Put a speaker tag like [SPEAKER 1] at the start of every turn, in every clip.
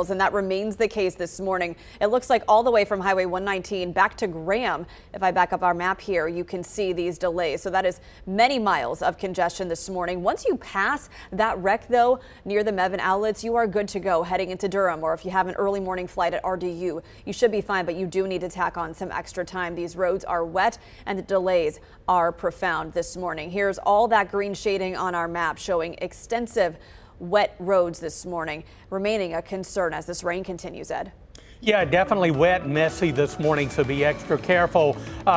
[SPEAKER 1] miles, and that remains the case this morning. It looks like all the way from Highway 119 back to Graham. If I back up our map here, you can see these delays. So that is many miles of congestion this morning. Once you pass that wreck, though, near the Mevin outlets, you are good to go heading into Durham, or if you have an early morning flight at RDU, you should be fine, but you do need to tack on some extra time. These roads are wet and the delays are profound this morning. Here's all that green shading on our map showing extensive wet roads this morning, remaining a concern as this rain continues, Ed.
[SPEAKER 2] Yeah, definitely wet and messy this morning, so be extra careful.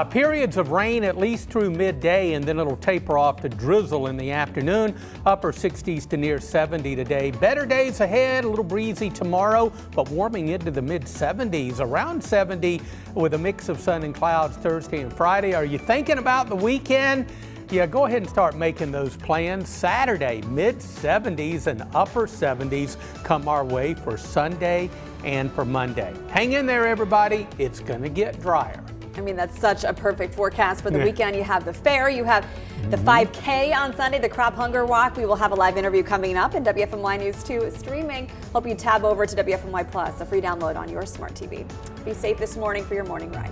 [SPEAKER 2] Periods of rain at least through midday, and then it'll taper off to drizzle in the afternoon. Upper 60s to near 70 today. Better days ahead, a little breezy tomorrow, but warming into the mid 70s, around 70 with a mix of sun and clouds Thursday and Friday. Are you thinking about the weekend? Yeah, go ahead and start making those plans. Saturday, mid 70s and upper 70s come our way for Sunday and for Monday. Hang in there, everybody. It's going to get drier.
[SPEAKER 1] I mean, that's such a perfect forecast for the weekend. You have the fair, you have the 5K on Sunday, the Crop Hunger Walk. We will have a live interview coming up, and WFMY News 2 is streaming. Hope you tab over to WFMY Plus, a free download on your smart TV. Be safe this morning for your morning ride.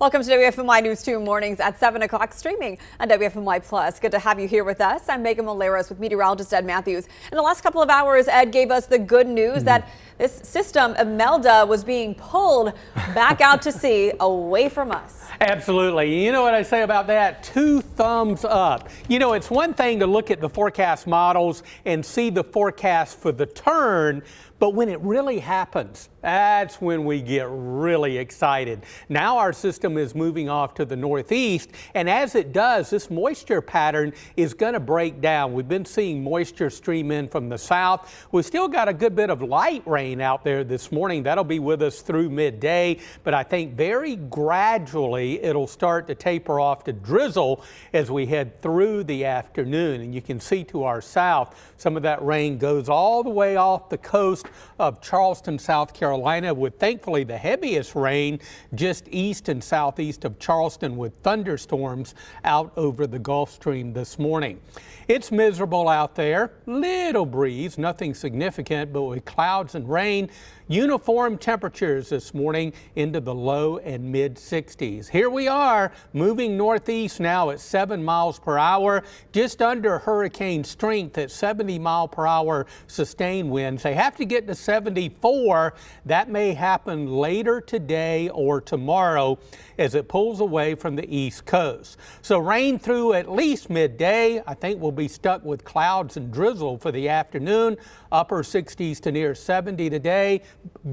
[SPEAKER 1] Welcome to WFMY News 2 Mornings at 7 o'clock, streaming on WFMY Plus. Good to have you here with us. I'm Megan Maleras with meteorologist Ed Matthews. In the last couple of hours, Ed gave us the good news that this system, Imelda, was being pulled back out to sea away from us.
[SPEAKER 2] Absolutely. You know what I say about that? 2 thumbs up. You know, it's one thing to look at the forecast models and see the forecast for the turn, but when it really happens, that's when we get really excited. Now our system is moving off to the northeast, and as it does, this moisture pattern is going to break down. We've been seeing moisture stream in from the south. We've still got a good bit of light rain out there this morning. That'll be with us through midday, but I think very gradually it'll start to taper off to drizzle as we head through the afternoon. And you can see to our south, some of that rain goes all the way off the coast of Charleston, South Carolina, with thankfully the heaviest rain just east and southeast of Charleston, with thunderstorms out over the Gulf Stream this morning. It's miserable out there, little breeze, nothing significant, but with clouds and rain, uniform temperatures this morning into the low and mid 60s. Here we are moving northeast now at 7 miles per hour, just under hurricane strength at 70 mile per hour sustained winds. They have to get to 74. That may happen later today or tomorrow as it pulls away from the east coast. So rain through at least midday. I think we'll be stuck with clouds and drizzle for the afternoon, upper 60s to near 70 today,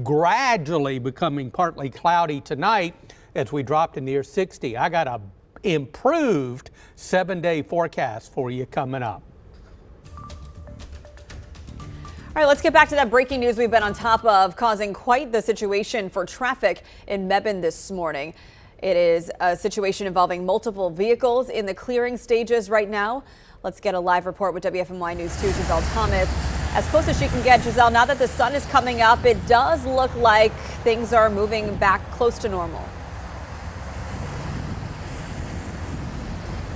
[SPEAKER 2] gradually becoming partly cloudy tonight as we drop to near 60. I got a improved 7-day forecast for you coming up.
[SPEAKER 1] All right, let's get back to that breaking news we've been on top of, causing quite the situation for traffic in Mebane this morning. It is a situation involving multiple vehicles in the clearing stages right now. Let's get a live report with WFMY News 2, Giselle Thomas. As close as she can get, Giselle, now that the sun is coming up, it does look like things are moving back close to normal.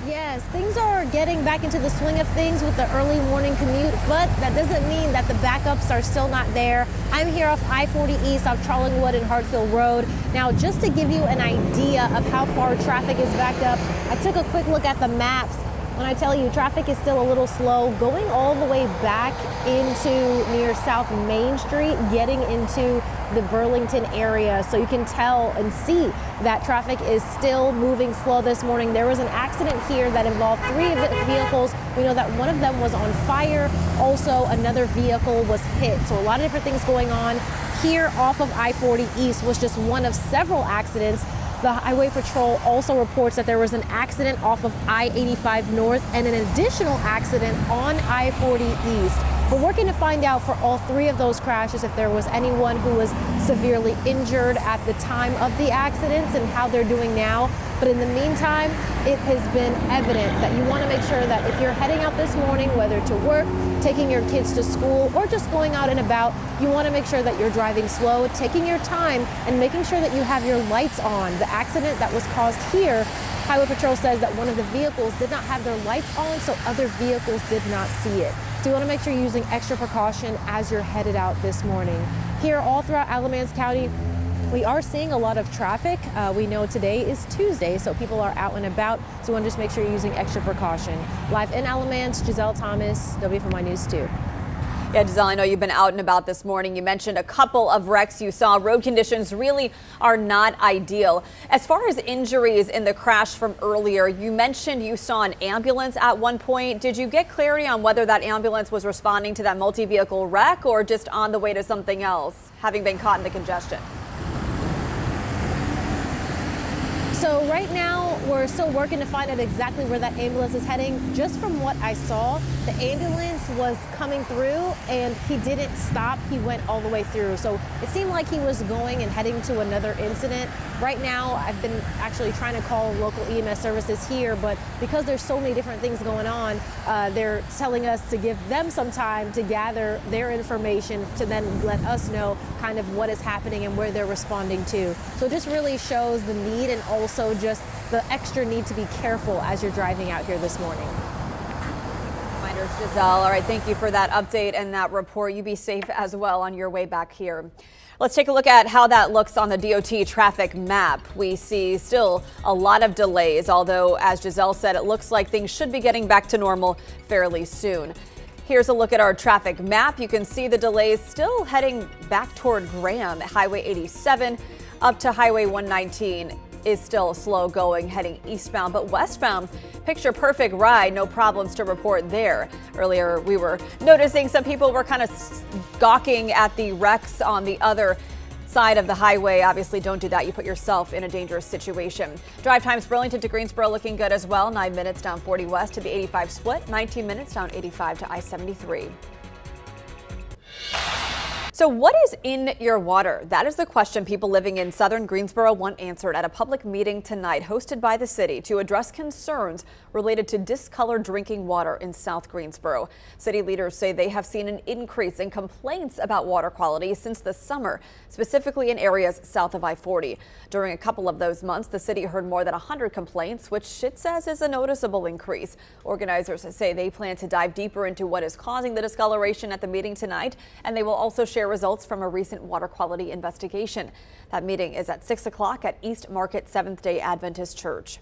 [SPEAKER 3] Yes, things are getting back into the swing of things with the early morning commute, but that doesn't mean that the backups are still not there. I'm here off I-40 East off Charlingwood and Hartfield Road. Now, just to give you an idea of how far traffic is backed up, I took a quick look at the maps. When I tell you traffic is still a little slow, going all the way back into near South Main Street, getting into the Burlington area. So you can tell and see that traffic is still moving slow this morning. There was an accident here that involved 3 vehicles. We know that one of them was on fire. Also, another vehicle was hit. So a lot of different things going on. Here off of I-40 East was just one of several accidents. The Highway Patrol also reports that there was an accident off of I-85 North and an additional accident on I-40 East. We're working to find out for all 3 of those crashes if there was anyone who was severely injured at the time of the accidents and how they're doing now. But in the meantime, it has been evident that you want to make sure that if you're heading out this morning, whether to work, taking your kids to school, or just going out and about, you want to make sure that you're driving slow, taking your time, and making sure that you have your lights on. The accident that was caused here, Highway Patrol says that one of the vehicles did not have their lights on, so other vehicles did not see it. So you want to make sure you're using extra precaution as you're headed out this morning. Here all throughout Alamance County, we are seeing a lot of traffic. We know today is Tuesday, so people are out and about. So you want to just make sure you're using extra precaution. Live in Alamance, Giselle Thomas, WFMY News 2.
[SPEAKER 1] Yeah, Giselle, I know you've been out and about this morning. You mentioned a couple of wrecks you saw. Road conditions really are not ideal. As far as injuries in the crash from earlier, you mentioned you saw an ambulance at one point. Did you get clarity on whether that ambulance was responding to that multi-vehicle wreck or just on the way to something else, having been caught in the congestion?
[SPEAKER 3] So right now, we're still working to find out exactly where that ambulance is heading. Just from what I saw, the ambulance was coming through and he didn't stop. He went all the way through. So it seemed like he was going and heading to another incident. Right now, I've been actually trying to call local EMS services here, but because there's so many different things going on, they're telling us to give them some time to gather their information to then let us know kind of what is happening and where they're responding to. So it just really shows the need and also just the extra need to be careful as you're driving out here this morning.
[SPEAKER 1] Reminders, Giselle. All right, thank you for that update and that report. You be safe as well on your way back here. Let's take a look at how that looks on the DOT traffic map. We see still a lot of delays, although, as Giselle said, it looks like things should be getting back to normal fairly soon. Here's a look at our traffic map. You can see the delays still heading back toward Graham. Highway 87 up to Highway 119 is still slow going heading eastbound, but westbound, picture perfect ride. No problems to report there. Earlier, we were noticing some people were kind of gawking at the wrecks on the other side of the highway. Obviously, don't do that. You put yourself in a dangerous situation. Drive times Burlington to Greensboro looking good as well. 9 minutes down 40 west to the 85 split. 19 minutes down 85 to I-73. So what is in your water? That is the question people living in southern Greensboro want answered at a public meeting tonight hosted by the city to address concerns related to discolored drinking water in South Greensboro. City leaders say they have seen an increase in complaints about water quality since the summer, specifically in areas south of I-40. During a couple of those months, the city heard more than 100 complaints, which it says is a noticeable increase. Organizers say they plan to dive deeper into what is causing the discoloration at the meeting tonight, and they will also share results from a recent water quality investigation. That meeting is at 6 o'clock at East Market Seventh-day Adventist Church.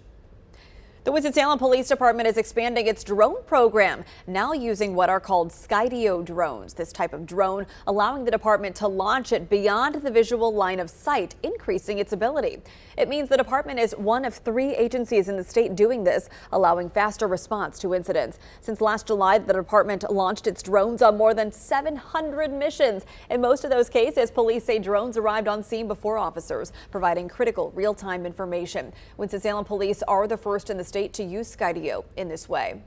[SPEAKER 1] The Winston-Salem Police Department is expanding its drone program, now using what are called Skydio drones. This type of drone allowing the department to launch it beyond the visual line of sight, increasing its ability. It means the department is one of 3 agencies in the state doing this, allowing faster response to incidents. Since last July, the department launched its drones on more than 700 missions. In most of those cases, police say drones arrived on scene before officers, providing critical real-time information. Winston-Salem police are the first in the state to use Skydio in this way.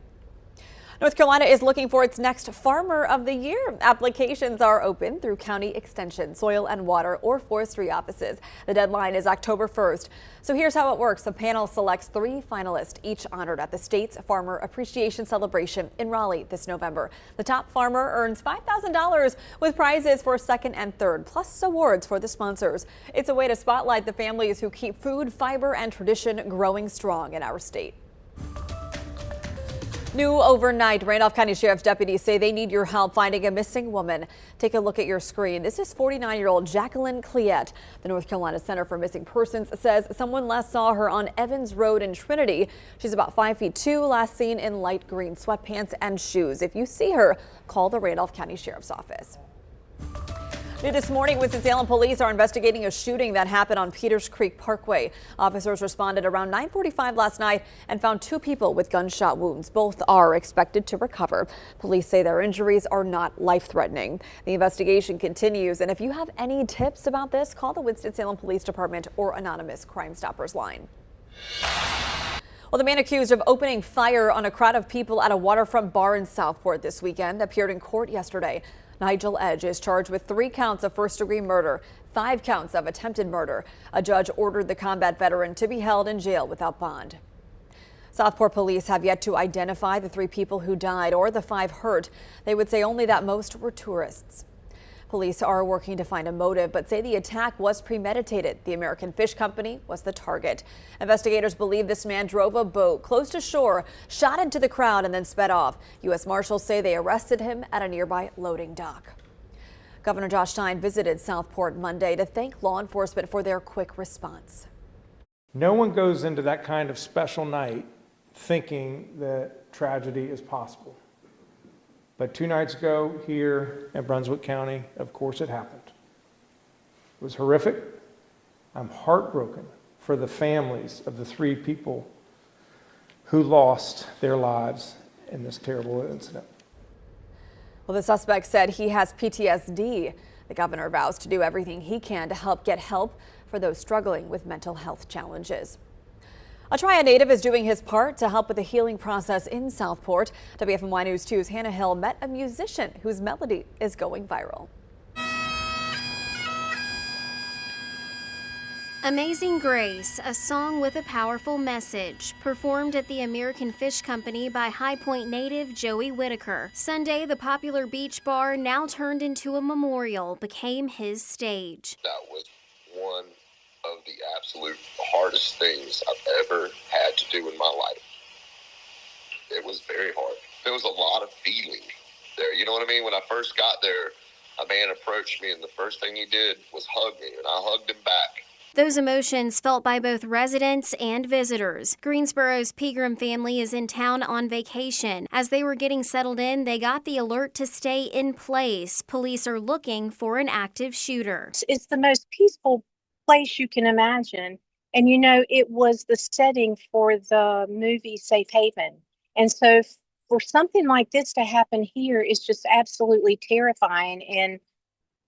[SPEAKER 1] North Carolina is looking for its next Farmer of the Year. Applications are open through County Extension, Soil and Water, or Forestry offices. The deadline is October 1st. So here's how it works. The panel selects 3 finalists, each honored at the state's Farmer Appreciation Celebration in Raleigh this November. The top farmer earns $5,000 with prizes for second and third, plus awards for the sponsors. It's a way to spotlight the families who keep food, fiber, and tradition growing strong in our state. New overnight, Randolph County Sheriff's deputies say they need your help finding a missing woman. Take a look at your screen. This is 49-year-old Jacqueline Cliette. The North Carolina Center for Missing Persons says someone last saw her on Evans Road in Trinity. She's about 5'2", last seen in light green sweatpants and shoes. If you see her, call the Randolph County Sheriff's Office. New this morning, Winston-Salem police are investigating a shooting that happened on Peters Creek Parkway. Officers responded around 9:45 last night and found 2 people with gunshot wounds. Both are expected to recover. Police say their injuries are not life-threatening. The investigation continues, and if you have any tips about this, call the Winston-Salem Police Department or anonymous Crime Stoppers line. Well, the man accused of opening fire on a crowd of people at a waterfront bar in Southport this weekend appeared in court yesterday. Nigel Edge is charged with 3 counts of first-degree murder, 5 counts of attempted murder. A judge ordered the combat veteran to be held in jail without bond. Southport police have yet to identify the 3 people who died or the 5 hurt. They would say only that most were tourists. Police are working to find a motive, but say the attack was premeditated. The American Fish Company was the target. Investigators believe this man drove a boat close to shore, shot into the crowd, and then sped off. U.S. Marshals say they arrested him at a nearby loading dock. Governor Josh Stein visited Southport Monday to thank law enforcement for their quick response.
[SPEAKER 4] No one goes into that kind of special night thinking that tragedy is possible. But 2 nights ago here in Brunswick County, of course it happened. It was horrific. I'm heartbroken for the families of the 3 people who lost their lives in this terrible incident.
[SPEAKER 1] Well, the suspect said he has PTSD. The governor vows to do everything he can to help get help for those struggling with mental health challenges. A Triad native is doing his part to help with the healing process in Southport. WFMY News 2's Hannah Hill met a musician whose melody is going viral.
[SPEAKER 5] Amazing Grace, a song with a powerful message, performed at the American Fish Company by High Point native Joey Whitaker. Sunday, the popular beach bar, now turned into a memorial, became his stage.
[SPEAKER 6] That was one of the absolute hardest things I've ever had to do in my life. It was very hard. There was a lot of feeling there. You know what I mean? When I first got there, A man approached me, and the first thing he did was hug me, and I hugged him back.
[SPEAKER 5] Those emotions felt by both residents and visitors. Greensboro's Pegram family is in town on vacation. As they were getting settled in, they got the alert to stay in place. Police are looking for an active shooter.
[SPEAKER 7] It's the most peaceful place you can imagine. And it was the setting for the movie Safe Haven. And so for something like this to happen here is just absolutely terrifying. And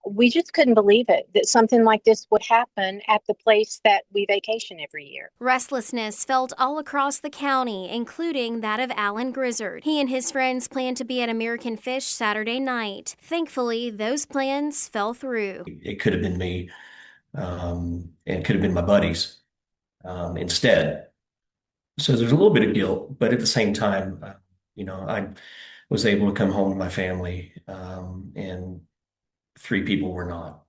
[SPEAKER 7] we just couldn't believe it, that something like this would happen at the place that we vacation every year.
[SPEAKER 5] Restlessness felt all across the county, including that of Alan Grizzard. He and his friends planned to be at American Fish Saturday night. Thankfully, those plans fell through.
[SPEAKER 8] It could have been me, and it could have been my buddies instead. So there's a little bit of guilt, but at the same time, I was able to come home to my family, and 3 people were not.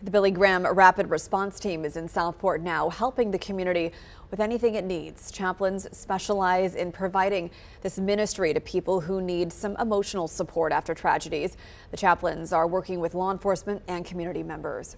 [SPEAKER 1] The Billy Graham Rapid Response Team is in Southport now, helping the community with anything it needs. Chaplains specialize in providing this ministry to people who need some emotional support after tragedies. The chaplains are working with law enforcement and community members.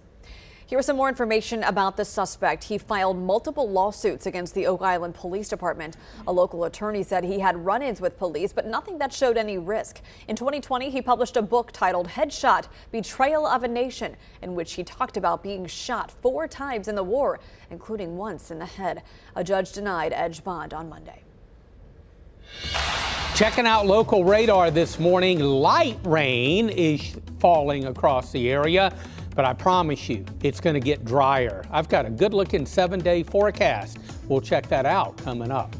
[SPEAKER 1] Here's some more information about the suspect. He filed multiple lawsuits against the Oak Island Police Department. A local attorney said he had run-ins with police, but nothing that showed any risk. In 2020, he published a book titled Headshot: Betrayal of a Nation, in which he talked about being shot 4 times in the war, including once in the head. A judge denied Edge bond on Monday.
[SPEAKER 2] Checking out local radar this morning, light rain is falling across the area. But I promise you, it's going to get drier. I've got a good-looking 7-day forecast. We'll check that out coming up.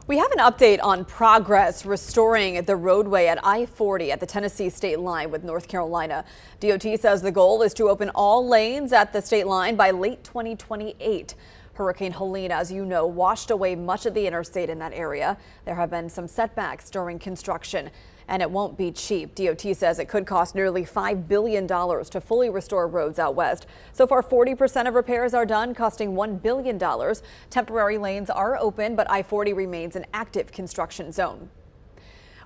[SPEAKER 1] We have an update on progress restoring the roadway at I-40 at the Tennessee state line with North Carolina. DOT says the goal is to open all lanes at the state line by late 2028. Hurricane Helene, as you know, washed away much of the interstate in that area. There have been some setbacks during construction, and it won't be cheap. DOT says it could cost nearly $5 billion to fully restore roads out west. So far, 40% of repairs are done, costing $1 billion. Temporary lanes are open, but I-40 remains an active construction zone.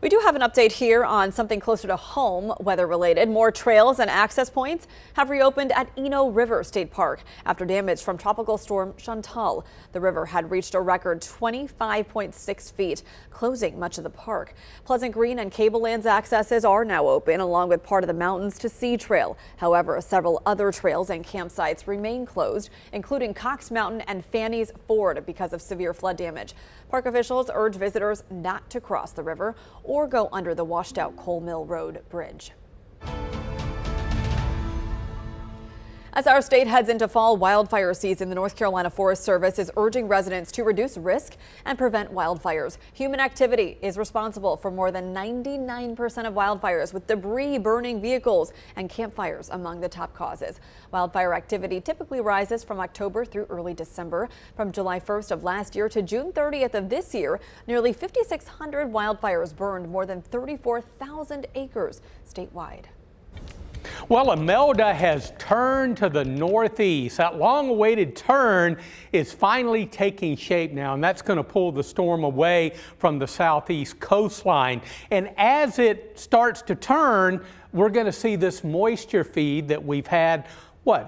[SPEAKER 1] We do have an update here on something closer to home, weather related. More trails and access points have reopened at Eno River State Park after damage from Tropical Storm Chantal. The river had reached a record 25.6 feet, closing much of the park. Pleasant Green and Cablelands accesses are now open, along with part of the Mountains to Sea Trail. However, several other trails and campsites remain closed, including Cox Mountain and Fanny's Ford, because of severe flood damage. Park officials urge visitors not to cross the river or go under the washed out Coal Mill Road bridge. As our state heads into fall wildfire season, the North Carolina Forest Service is urging residents to reduce risk and prevent wildfires. Human activity is responsible for more than 99% of wildfires, with debris, burning vehicles, and campfires among the top causes. Wildfire activity typically rises from October through early December. From July 1st of last year to June 30th of this year, nearly 5,600 wildfires burned more than 34,000 acres statewide.
[SPEAKER 2] Well, Imelda has turned to the northeast. That long-awaited turn is finally taking shape now, and that's going to pull the storm away from the southeast coastline. And as it starts to turn, we're going to see this moisture feed that we've had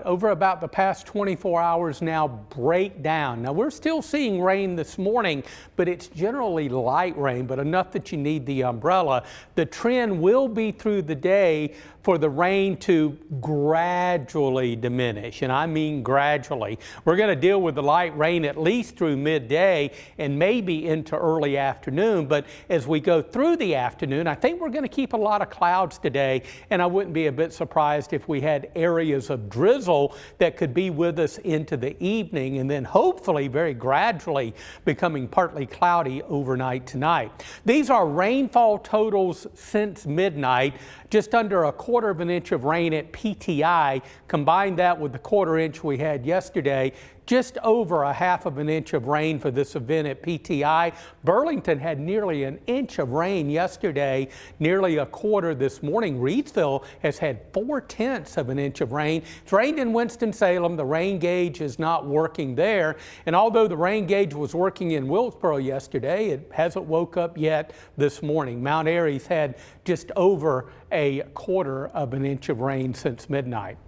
[SPEAKER 2] over about the past 24 hours now break down. Now, we're still seeing rain this morning, but it's generally light rain, but enough that you need the umbrella. The trend will be through the day for the rain to gradually diminish, and I mean gradually. We're going to deal with the light rain at least through midday and maybe into early afternoon, but as we go through the afternoon, I think we're going to keep a lot of clouds today, and I wouldn't be a bit surprised if we had areas of drizzle that could be with us into the evening, and then hopefully very gradually becoming partly cloudy overnight tonight. These are rainfall totals since midnight. Just under a quarter of an inch of rain at PTI. Combine that with the quarter inch we had yesterday, just over a half of an inch of rain for this event at PTI. Burlington had nearly an inch of rain yesterday, nearly a quarter this morning. Reidsville has had 4/10 of an inch of rain. It's rained in Winston-Salem. The rain gauge is not working there. And although the rain gauge was working in Wilkesboro yesterday, it hasn't woke up yet this morning. Mount Airy's had just over a quarter of an inch of rain since midnight.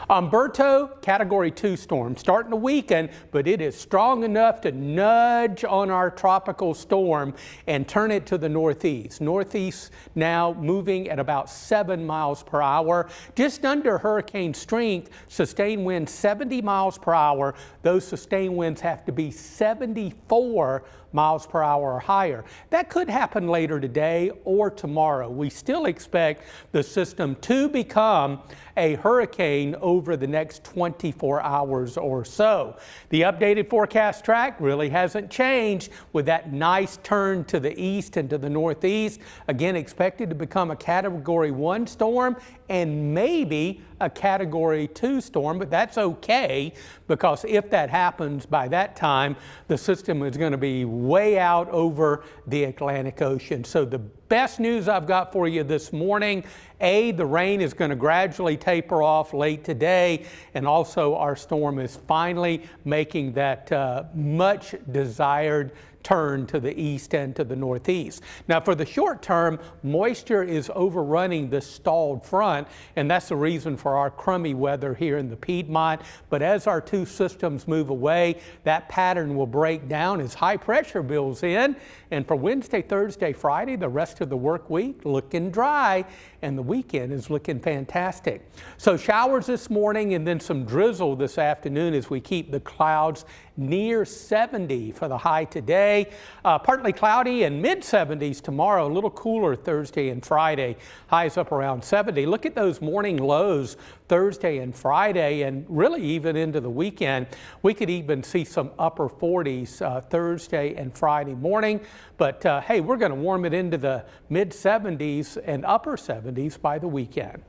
[SPEAKER 2] Umberto, Category 2 storm, starting to weaken, but it is strong enough to nudge on our tropical storm and turn it to the northeast. Northeast now moving at about 7 miles per hour, just under hurricane strength, sustained winds 70 miles per hour. Those sustained winds have to be 74 miles per hour or higher. That could happen later today or tomorrow. We still expect the system to become a hurricane over the next 24 hours or so. The updated forecast track really hasn't changed, with that nice turn to the east and to the northeast. Again, expected to become a Category 1 storm and maybe a Category 2 storm, but that's okay, because if that happens by that time, the system is going to be way out over the Atlantic Ocean. So the best news I've got for you this morning, the rain is going to gradually taper off late today, and also our storm is finally making that much desired turn to the east and to the northeast. Now, for the short term, moisture is overrunning the stalled front, and that's the reason for our crummy weather here in the Piedmont. But as our two systems move away, that pattern will break down as high pressure builds in. And for Wednesday, Thursday, Friday, the rest of the work week looking dry, and the weekend is looking fantastic. So showers this morning and then some drizzle this afternoon as we keep the clouds near 70 for the high today. Partly cloudy and mid-70s tomorrow, a little cooler Thursday and Friday. Highs up around 70. Look at those morning lows Thursday and Friday, and really even into the weekend. We could even see some upper 40s Thursday and Friday morning. But hey, we're going to warm it into the mid-70s and upper 70s by the weekend.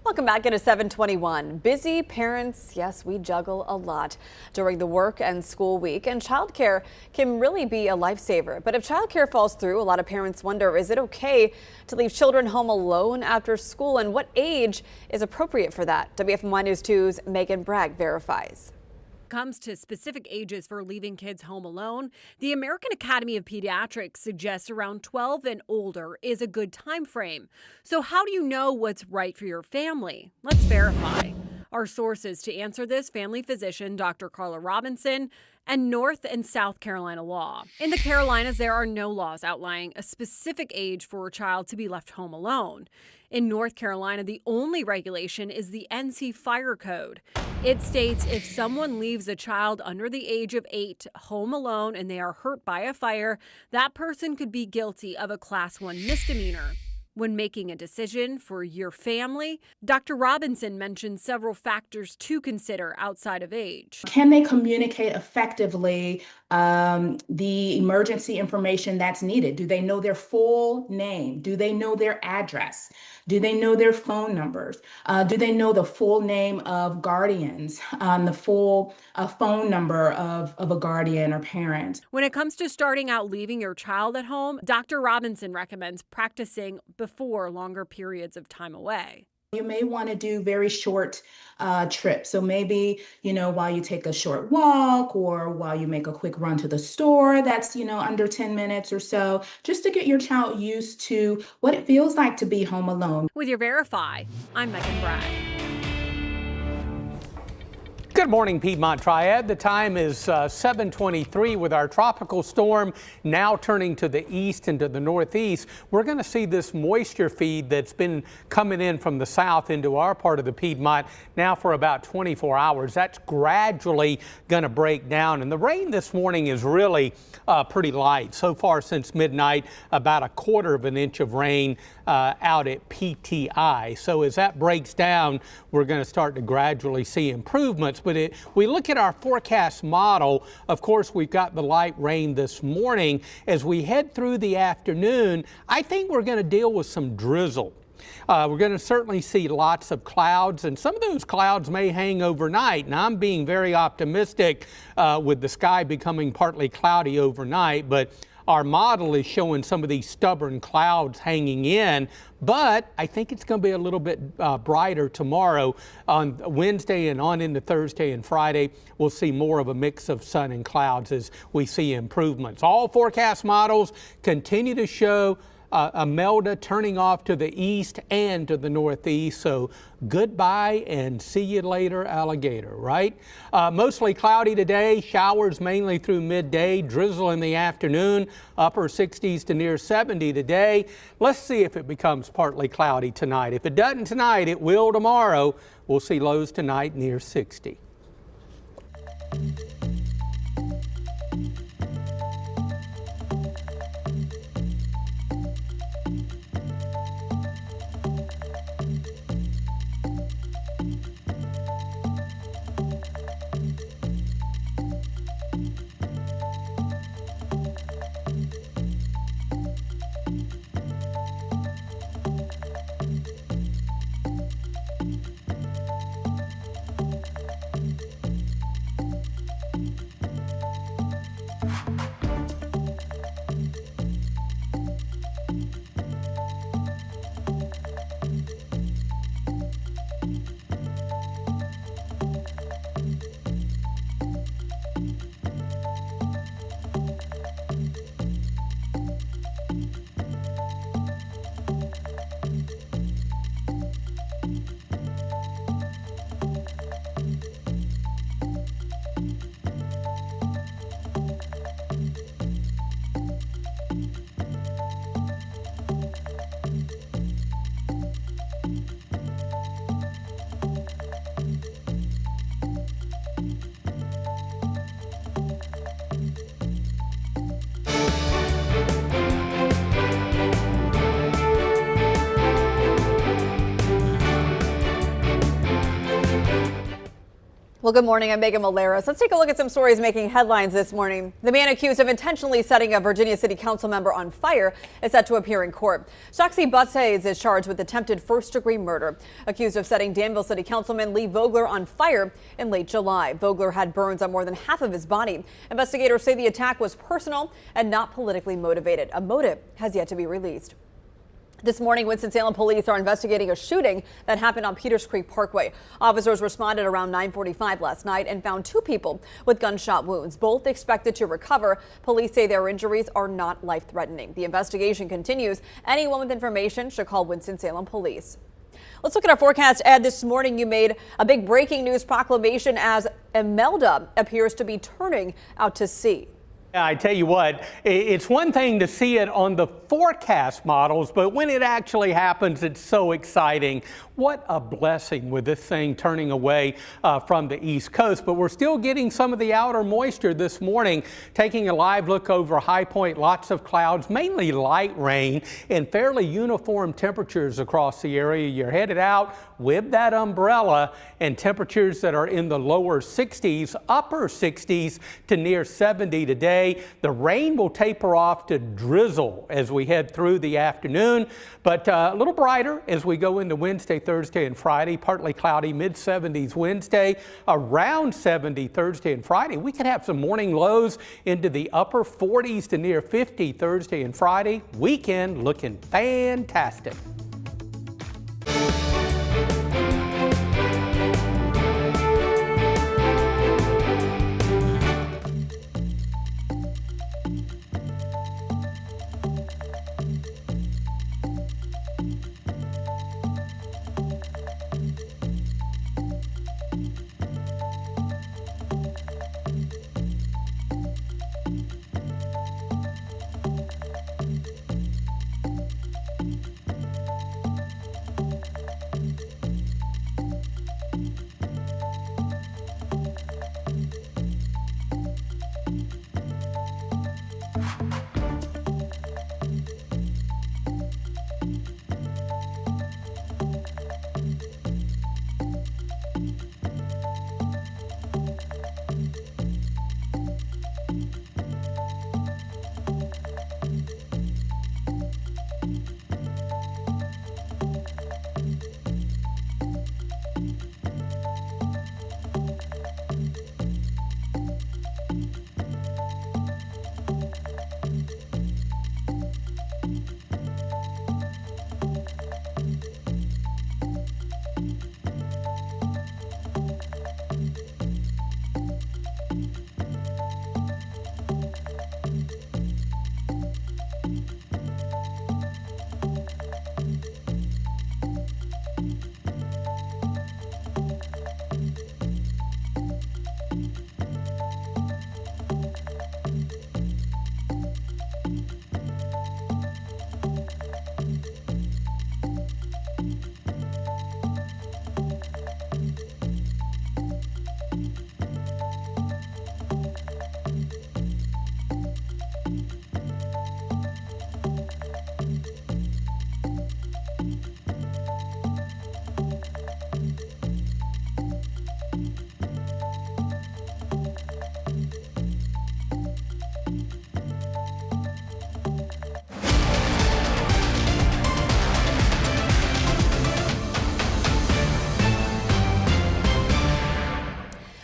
[SPEAKER 1] Welcome back at 7:21. Busy parents, yes, we juggle a lot during the work and school week, and childcare can really be a lifesaver. But if childcare falls through, a lot of parents wonder, is it okay to leave children home alone after school, and what age is appropriate for that? WFMY News 2's Megan Bragg verifies.
[SPEAKER 9] Comes to specific ages for leaving kids home alone, the American Academy of Pediatrics suggests around 12 and older is a good time frame. So how do you know what's right for your family? Let's verify. Our sources to answer this: family physician Dr. Carla Robinson and North and South Carolina law. In the Carolinas, there are no laws outlining a specific age for a child to be left home alone. In North Carolina, the only regulation is the NC Fire Code. It states if someone leaves a child under the age of 8 home alone and they are hurt by a fire, that person could be guilty of a Class 1 misdemeanor. When making a decision for your family, Dr. Robinson mentioned several factors to consider outside of age.
[SPEAKER 10] Can they communicate effectively the emergency information that's needed? Do they know their full name? Do they know their address? Do they know their phone numbers? Do they know the full name of guardians, the full phone number of a guardian or parent?
[SPEAKER 9] When it comes to starting out leaving your child at home, Dr. Robinson recommends practicing before longer periods of time away.
[SPEAKER 10] You may want to do very short trips. So maybe, while you take a short walk or while you make a quick run to the store, that's, under 10 minutes or so, just to get your child used to what it feels like to be home alone.
[SPEAKER 9] With your Verify, I'm Megan Bragg.
[SPEAKER 2] Good morning, Piedmont Triad. The time is 7:23 with our tropical storm now turning to the east and to the northeast. We're going to see this moisture feed that's been coming in from the south into our part of the Piedmont now for about 24 hours. That's gradually going to break down. And the rain this morning is really pretty light. So far since midnight, about 1/4 inch of rain out at PTI. So as that breaks down, we're going to start to gradually see improvements. But we look at our forecast model. Of course, we've got the light rain this morning. As we head through the afternoon, I think we're going to deal with some drizzle. We're going to certainly see lots of clouds, and some of those clouds may hang overnight. And I'm being very optimistic with the sky becoming partly cloudy overnight, but our model is showing some of these stubborn clouds hanging in, but I think it's going to be a little bit brighter tomorrow. On Wednesday and on into Thursday and Friday, we'll see more of a mix of sun and clouds as we see improvements. All forecast models continue to show Imelda turning off to the east and to the northeast. So goodbye and see you later, alligator, right? Mostly cloudy today, showers mainly through midday, drizzle in the afternoon, upper 60s to near 70 today. Let's see if it becomes partly cloudy tonight. If it doesn't tonight, it will tomorrow. We'll see lows tonight near 60.
[SPEAKER 1] Well, good morning. I'm Megan Maleras. Let's take a look at some stories making headlines this morning. The man accused of intentionally setting a Virginia City Council member on fire is set to appear in court. Shaxi Butsays is charged with attempted first-degree murder, accused of setting Danville City Councilman Lee Vogler on fire in late July. Vogler had burns on more than half of his body. Investigators say the attack was personal and not politically motivated. A motive has yet to be released. This morning, Winston-Salem police are investigating a shooting that happened on Peters Creek Parkway. Officers responded around 9:45 last night and found 2 people with gunshot wounds, both expected to recover. Police say their injuries are not life-threatening. The investigation continues. Anyone with information should call Winston-Salem police. Let's look at our forecast. Ed, this morning you made a big breaking news proclamation as Imelda appears to be turning out to sea.
[SPEAKER 2] I tell you what, it's one thing to see it on the forecast models, but when it actually happens, it's so exciting. What a blessing with this thing turning away from the East Coast. But we're still getting some of the outer moisture this morning. Taking a live look over High Point, lots of clouds, mainly light rain, and fairly uniform temperatures across the area. You're headed out with that umbrella, and temperatures that are in the lower 60s, upper 60s to near 70 today. The rain will taper off to drizzle as we head through the afternoon, but a little brighter as we go into Wednesday, Thursday, and Friday. Partly cloudy, mid-70s Wednesday, around 70 Thursday and Friday. We could have some morning lows into the upper 40s to near 50 Thursday and Friday. Weekend looking fantastic.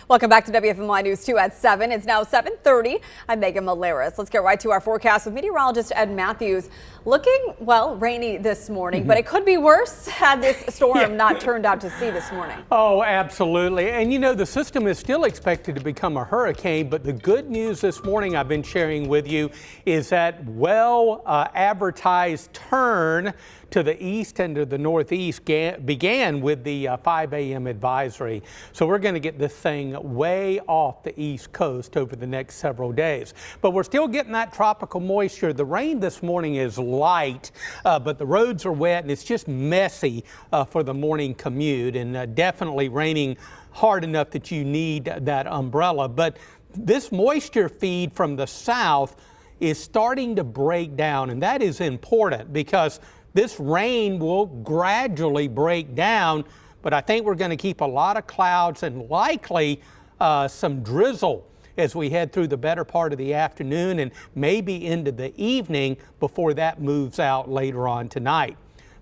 [SPEAKER 1] Welcome back to WFMY News 2 at 7. It's now 7:30. I'm Megan Maleras. Let's get right to our forecast with meteorologist Ed Matthews. Looking, well, rainy this morning, but it could be worse had this storm not turned out to sea this morning.
[SPEAKER 2] Oh, absolutely. And you know, the system is still expected to become a hurricane, but the good news this morning I've been sharing with you is that advertised turn to the east and to the northeast began with the 5 a.m. advisory. So we're going to get this thing way off the east coast over the next several days. But we're still getting that tropical moisture. The rain this morning is light, but the roads are wet and it's just messy for the morning commute, and definitely raining hard enough that you need that umbrella. But this moisture feed from the south is starting to break down, and that is important because this rain will gradually break down, but I think we're going to keep a lot of clouds and likely some drizzle as we head through the better part of the afternoon and maybe into the evening before that moves out later on tonight.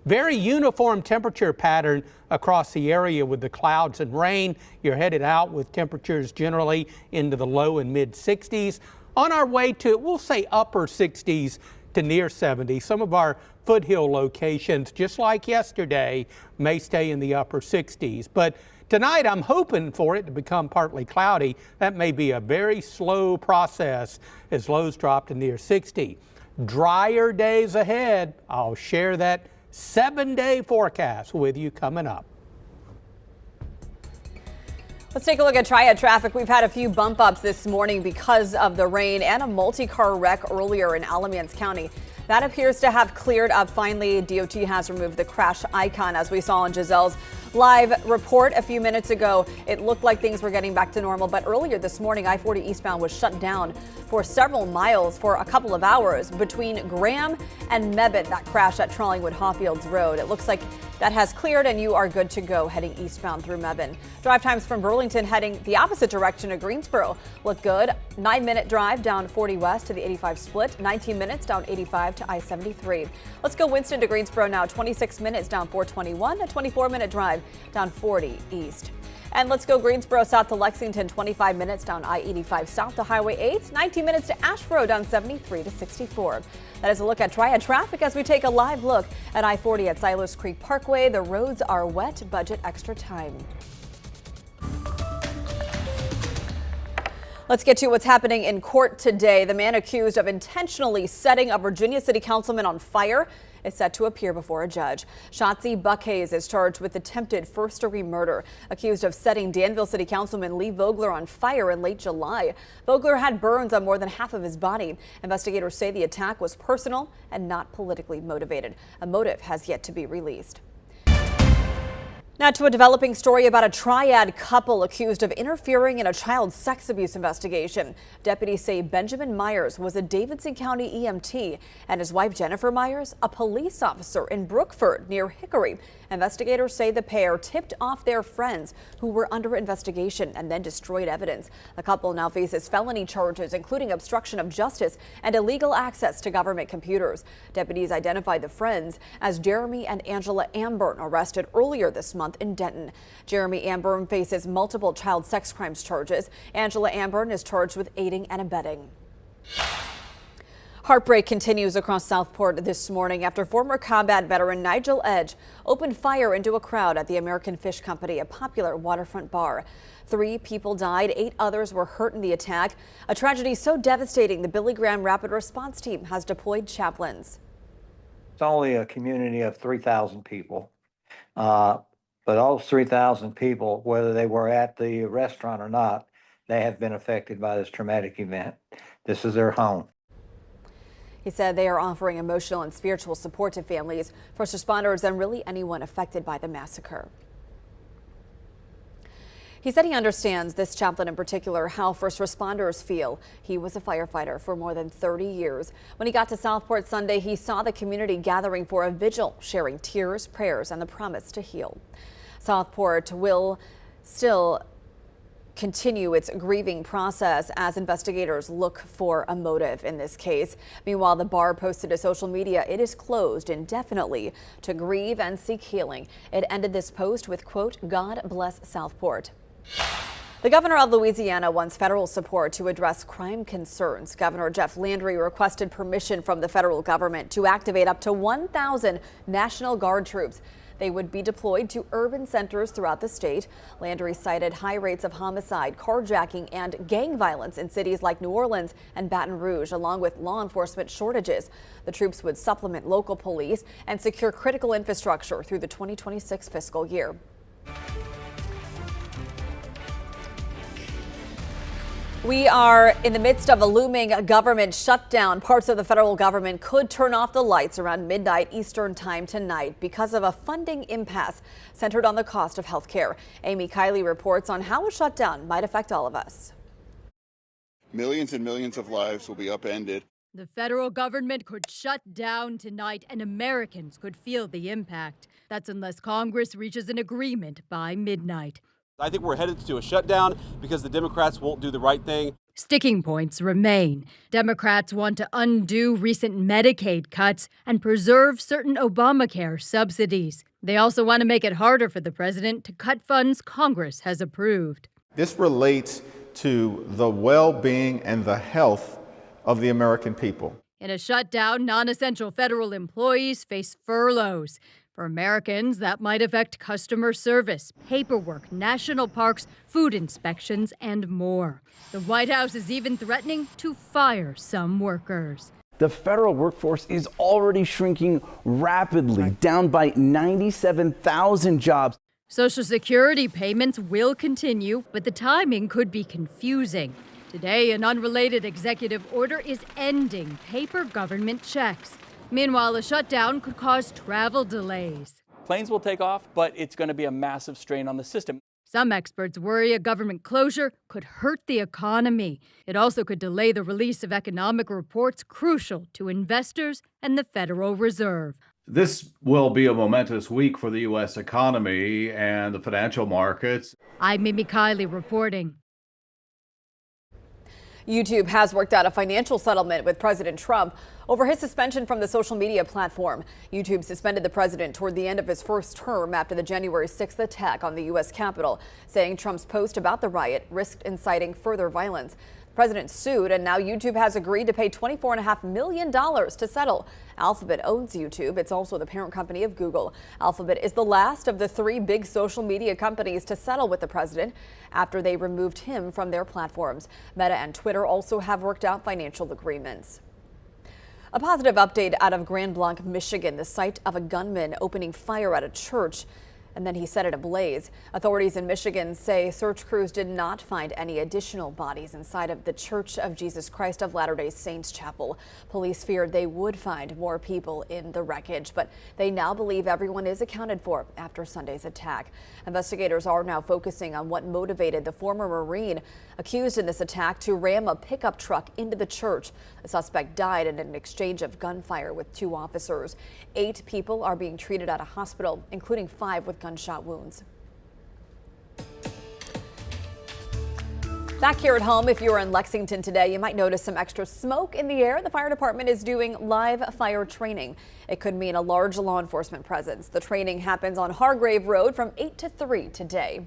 [SPEAKER 2] Very uniform temperature pattern across the area with the clouds and rain. You're headed out with temperatures generally into the low and mid 60s. On our way to, we'll say upper 60s to near 70. Some of our foothill locations, just like yesterday, may stay in the upper 60s. But tonight, I'm hoping for it to become partly cloudy. That may be a very slow process as lows drop to near 60. Drier days ahead. I'll share that 7-day forecast with you coming up.
[SPEAKER 1] Let's take a look at Triad traffic. We've had a few bump ups this morning because of the rain and a multi-car wreck earlier in Alamance County. That appears to have cleared up finally. DOT has removed the crash icon, as we saw in Giselle's live report a few minutes ago. It looked like things were getting back to normal, but earlier this morning, I-40 eastbound was shut down for several miles for a couple of hours between Graham and Mebane. That crash at Trollingwood Hawfields Road. It looks like that has cleared and you are good to go heading eastbound through Mebane. Drive times from Burlington heading the opposite direction to Greensboro look good. 9-minute drive down 40 west to the 85 split, 19 minutes down 85 to I-73. Let's go Winston to Greensboro now, 26 minutes down 421, a 24-minute drive down 40 east. And let's go Greensboro south to Lexington, 25 minutes down I-85 south to Highway 8, 19 minutes to Asheboro down 73 to 64. That is a look at Triad traffic as we take a live look at I-40 at Silos Creek Parkway. The roads are wet, budget extra time. Let's get to what's happening in court today. The man accused of intentionally setting a Virginia City Councilman on fire is set to appear before a judge. Shotzi Buckhays is charged with attempted first-degree murder, accused of setting Danville City Councilman Lee Vogler on fire in late July. Vogler had burns on more than half of his body. Investigators say the attack was personal and not politically motivated. A motive has yet to be released. Now to a developing story about a Triad couple accused of interfering in a child sex abuse investigation. Deputies say Benjamin Myers was a Davidson County EMT and his wife Jennifer Myers, a police officer in Brookford near Hickory. Investigators say the pair tipped off their friends who were under investigation and then destroyed evidence. The couple now faces felony charges, including obstruction of justice and illegal access to government computers. Deputies identified the friends as Jeremy and Angela Amburn, arrested earlier this month in Denton. Jeremy Amburn faces multiple child sex crimes charges. Angela Amburn is charged with aiding and abetting. Heartbreak continues across Southport this morning after former combat veteran Nigel Edge opened fire into a crowd at the American Fish Company, a popular waterfront bar. 3 people died, 8 others were hurt in the attack. A tragedy so devastating the Billy Graham Rapid Response Team has deployed chaplains.
[SPEAKER 11] It's only a community of 3,000 people. But those 3,000 people, whether they were at the restaurant or not, they have been affected by this traumatic event. This is their home.
[SPEAKER 1] He said they are offering emotional and spiritual support to families, first responders, and really anyone affected by the massacre. He said he understands, this chaplain in particular, how first responders feel. He was a firefighter for more than 30 years. When he got to Southport Sunday, he saw the community gathering for a vigil, sharing tears, prayers, and the promise to heal. Southport will still continue its grieving process as investigators look for a motive in this case. Meanwhile, the bar posted to social media it is closed indefinitely to grieve and seek healing. It ended this post with, quote, "God bless Southport." The governor of Louisiana wants federal support to address crime concerns. Governor Jeff Landry requested permission from the federal government to activate up to 1,000 National Guard troops. They would be deployed to urban centers throughout the state. Landry cited high rates of homicide, carjacking, and gang violence in cities like New Orleans and Baton Rouge, along with law enforcement shortages. The troops would supplement local police and secure critical infrastructure through the 2026 fiscal year. We are in the midst of a looming government shutdown. Parts of the federal government could turn off the lights around midnight Eastern time tonight because of a funding impasse centered on the cost of health care. Amy Kiley reports on how a shutdown might affect all of us.
[SPEAKER 12] Millions and millions of lives will be upended.
[SPEAKER 9] The federal government could shut down tonight and Americans could feel the impact. That's unless Congress reaches an agreement by midnight.
[SPEAKER 12] I think we're headed to a shutdown because the Democrats won't do the right thing.
[SPEAKER 9] Sticking points remain. Democrats want to undo recent Medicaid cuts and preserve certain Obamacare subsidies. They also want to make it harder for the president to cut funds Congress has approved.
[SPEAKER 13] This relates to the well-being and the health of the American people.
[SPEAKER 9] In a shutdown, non-essential federal employees face furloughs. For Americans, that might affect customer service, paperwork, national parks, food inspections, and more. The White House is even threatening to fire some workers.
[SPEAKER 14] The federal workforce is already shrinking rapidly, down by 97,000 jobs.
[SPEAKER 9] Social Security payments will continue, but the timing could be confusing. Today, an unrelated executive order is ending paper government checks. Meanwhile, a shutdown could cause travel delays.
[SPEAKER 15] Planes will take off, but it's going to be a massive strain on the system.
[SPEAKER 9] Some experts worry a government closure could hurt the economy. It also could delay the release of economic reports crucial to investors and the Federal Reserve.
[SPEAKER 16] This will be a momentous week for the U.S. economy and the financial markets.
[SPEAKER 9] I'm Mimi Kiley reporting.
[SPEAKER 1] YouTube has worked out a financial settlement with President Trump over his suspension from the social media platform. YouTube suspended the president toward the end of his first term after the January 6th attack on the U.S. Capitol, saying Trump's post about the riot risked inciting further violence. The president sued, and now YouTube has agreed to pay $24.5 million to settle. Alphabet owns YouTube. It's also the parent company of Google. Alphabet is the last of the three big social media companies to settle with the president after they removed him from their platforms. Meta and Twitter also have worked out financial agreements. A positive update out of Grand Blanc, Michigan, the site of a gunman opening fire at a church, and then he set it ablaze. Authorities in Michigan say search crews did not find any additional bodies inside of the Church of Jesus Christ of Latter-day Saints chapel. Police feared they would find more people in the wreckage, but they now believe everyone is accounted for after Sunday's attack. Investigators are now focusing on what motivated the former Marine accused in this attack to ram a pickup truck into the church. The suspect died in an exchange of gunfire with two officers. 8 people are being treated at a hospital, including 5 with gunshot wounds. Back here at home, if you're in Lexington today, you might notice some extra smoke in the air. The fire department is doing live fire training. It could mean a large law enforcement presence. The training happens on Hargrave Road from 8 to 3 today.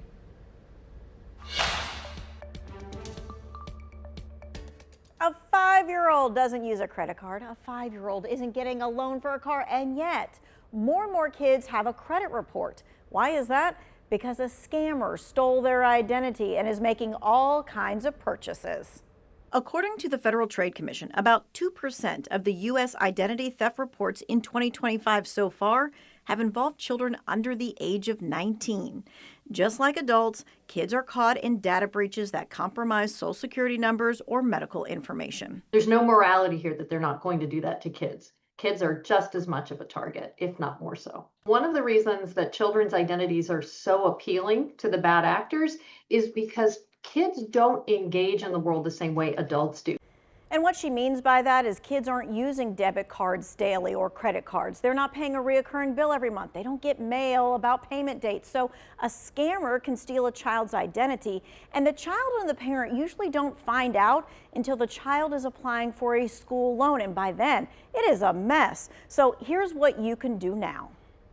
[SPEAKER 17] A 5-year-old doesn't use a credit card. A 5-year-old isn't getting a loan for a car, and yet more and more kids have a credit report. Why is that? Because a scammer stole their identity and is making all kinds of purchases.
[SPEAKER 18] According to the Federal Trade Commission, about 2% of the U.S. identity theft reports in 2025 so far have involved children under the age of 19. Just like adults, kids are caught in data breaches that compromise Social Security numbers or medical information.
[SPEAKER 19] There's no morality here that they're not going to do that to kids. Kids are just as much of a target, if not more so. One of the reasons that children's identities are so appealing to the bad actors is because kids don't engage in the world the same way adults do.
[SPEAKER 17] And what she means by that is kids aren't using debit cards daily or credit cards. They're not paying a reoccurring bill every month. They don't get mail about payment dates. So a scammer can steal a child's identity, and the child and the parent usually don't find out until the child is applying for a school loan, and by then it is a mess. So here's what you can do now.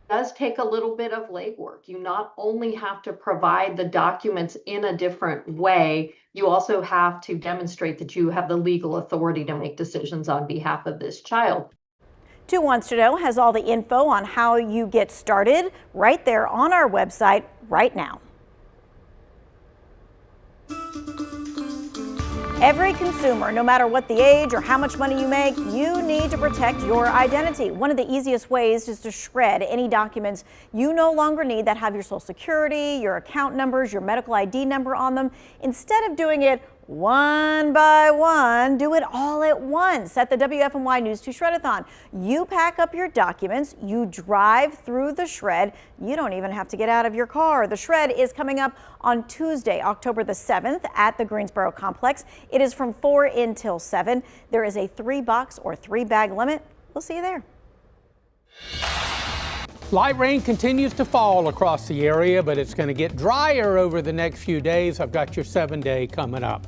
[SPEAKER 19] It does take a little bit of legwork. You not only have to provide the documents in a different way, you also have to demonstrate that you have the legal authority to make decisions on behalf of this child.
[SPEAKER 17] 2 Wants to Know has all the info on how you get started right there on our website right now. Every consumer, no matter what the age or how much money you make, you need to protect your identity. One of the easiest ways is to shred any documents you no longer need that have your Social Security, your account numbers, your medical ID number on them. Instead of doing it one by one. Do it all at once at the WFMY News 2 Shredathon. You pack up your documents, you drive through the shred. You don't even have to get out of your car. The shred is coming up on Tuesday, October the 7th at the Greensboro complex. It is from 4 until 7. There is a 3-box or 3-bag limit. We'll see you there.
[SPEAKER 2] Light rain continues to fall across the area, but it's going to get drier over the next few days. I've got your 7-day coming up.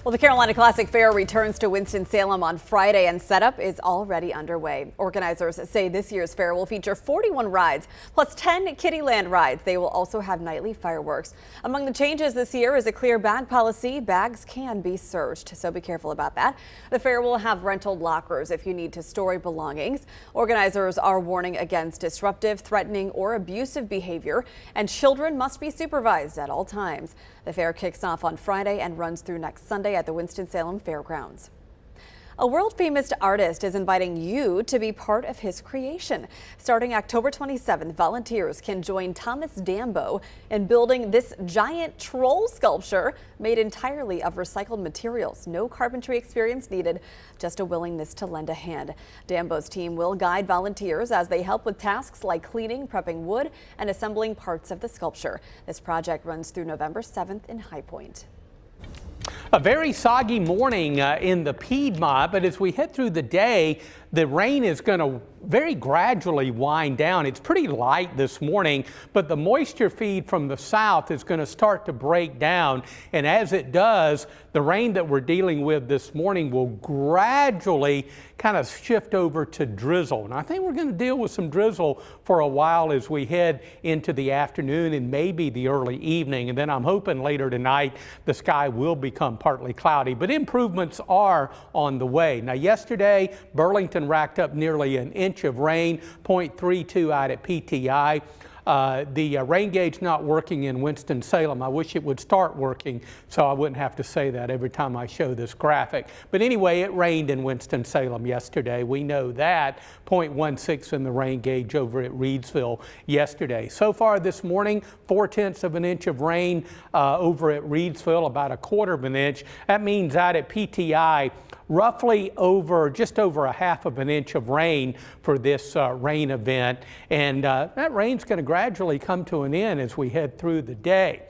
[SPEAKER 1] Well, the Carolina Classic Fair returns to Winston-Salem on Friday, and setup is already underway. Organizers say this year's fair will feature 41 rides plus 10 Kittyland rides. They will also have nightly fireworks. Among the changes this year is a clear bag policy. Bags can be searched, so be careful about that. The fair will have rental lockers if you need to store your belongings. Organizers are warning against disruptive, threatening, or abusive behavior, and children must be supervised at all times. The fair kicks off on Friday and runs through next Sunday at the Winston-Salem Fairgrounds. A world-famous artist is inviting you to be part of his creation. Starting October 27th, volunteers can join Thomas Dambo in building this giant troll sculpture made entirely of recycled materials. No carpentry experience needed, just a willingness to lend a hand. Dambo's team will guide volunteers as they help with tasks like cleaning, prepping wood, and assembling parts of the sculpture. This project runs through November 7th in High Point.
[SPEAKER 2] A very soggy morning in the Piedmont, but as we head through the day, the rain is going to very gradually wind down. It's pretty light this morning, but the moisture feed from the south is going to start to break down. And as it does, the rain that we're dealing with this morning will gradually kind of shift over to drizzle. And I think we're going to deal with some drizzle for a while as we head into the afternoon and maybe the early evening. And then I'm hoping later tonight the sky will become partly cloudy, but improvements are on the way. Now, yesterday, Burlington racked up nearly an inch of rain, 0.32 out at PTI. The rain gauge not working in Winston-Salem. I wish it would start working so I wouldn't have to say that every time I show this graphic. But anyway, it rained in Winston-Salem yesterday. We know that. 0.16 in the rain gauge over at Reedsville yesterday. So far this morning, 0.4 of an inch of rain over at Reedsville, about 1/4 of an inch. That means out at PTI, roughly just over 1/2 of an inch of rain for this rain event. And that rain's going to gradually come to an end as we head through the day.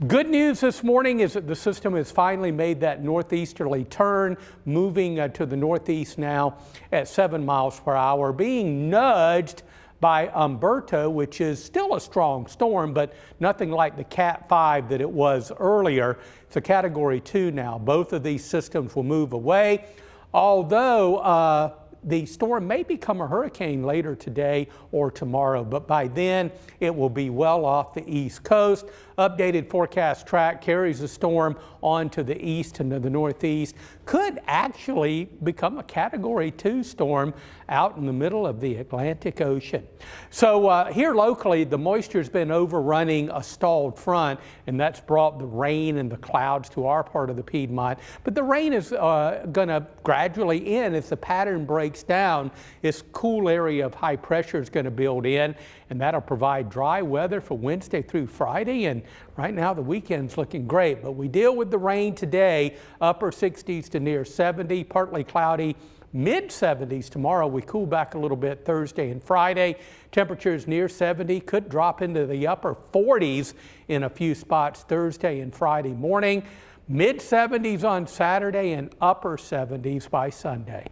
[SPEAKER 2] Good news this morning is that the system has finally made that northeasterly turn, moving to the northeast now at 7 miles per hour, being nudged by Umberto, which is still a strong storm, but nothing like the Cat 5 that it was earlier. It's a Category 2 now. Both of these systems will move away, although the storm may become a hurricane later today or tomorrow, but by then it will be well off the East Coast. Updated forecast track carries the storm on to the east and to the northeast. Could actually become a Category 2 storm out in the middle of the Atlantic Ocean. So here locally, the moisture's been overrunning a stalled front, and that's brought the rain and the clouds to our part of the Piedmont. But the rain is going to gradually end as the pattern breaks down. This cool area of high pressure is going to build in, and that'll provide dry weather for Wednesday through Friday. And right now the weekend's looking great, but we deal with the rain today, upper 60s to near 70, partly cloudy, mid 70s tomorrow. We cool back a little bit Thursday and Friday. Temperatures near 70, could drop into the upper 40s in a few spots Thursday and Friday morning. Mid 70s on Saturday and upper 70s by Sunday.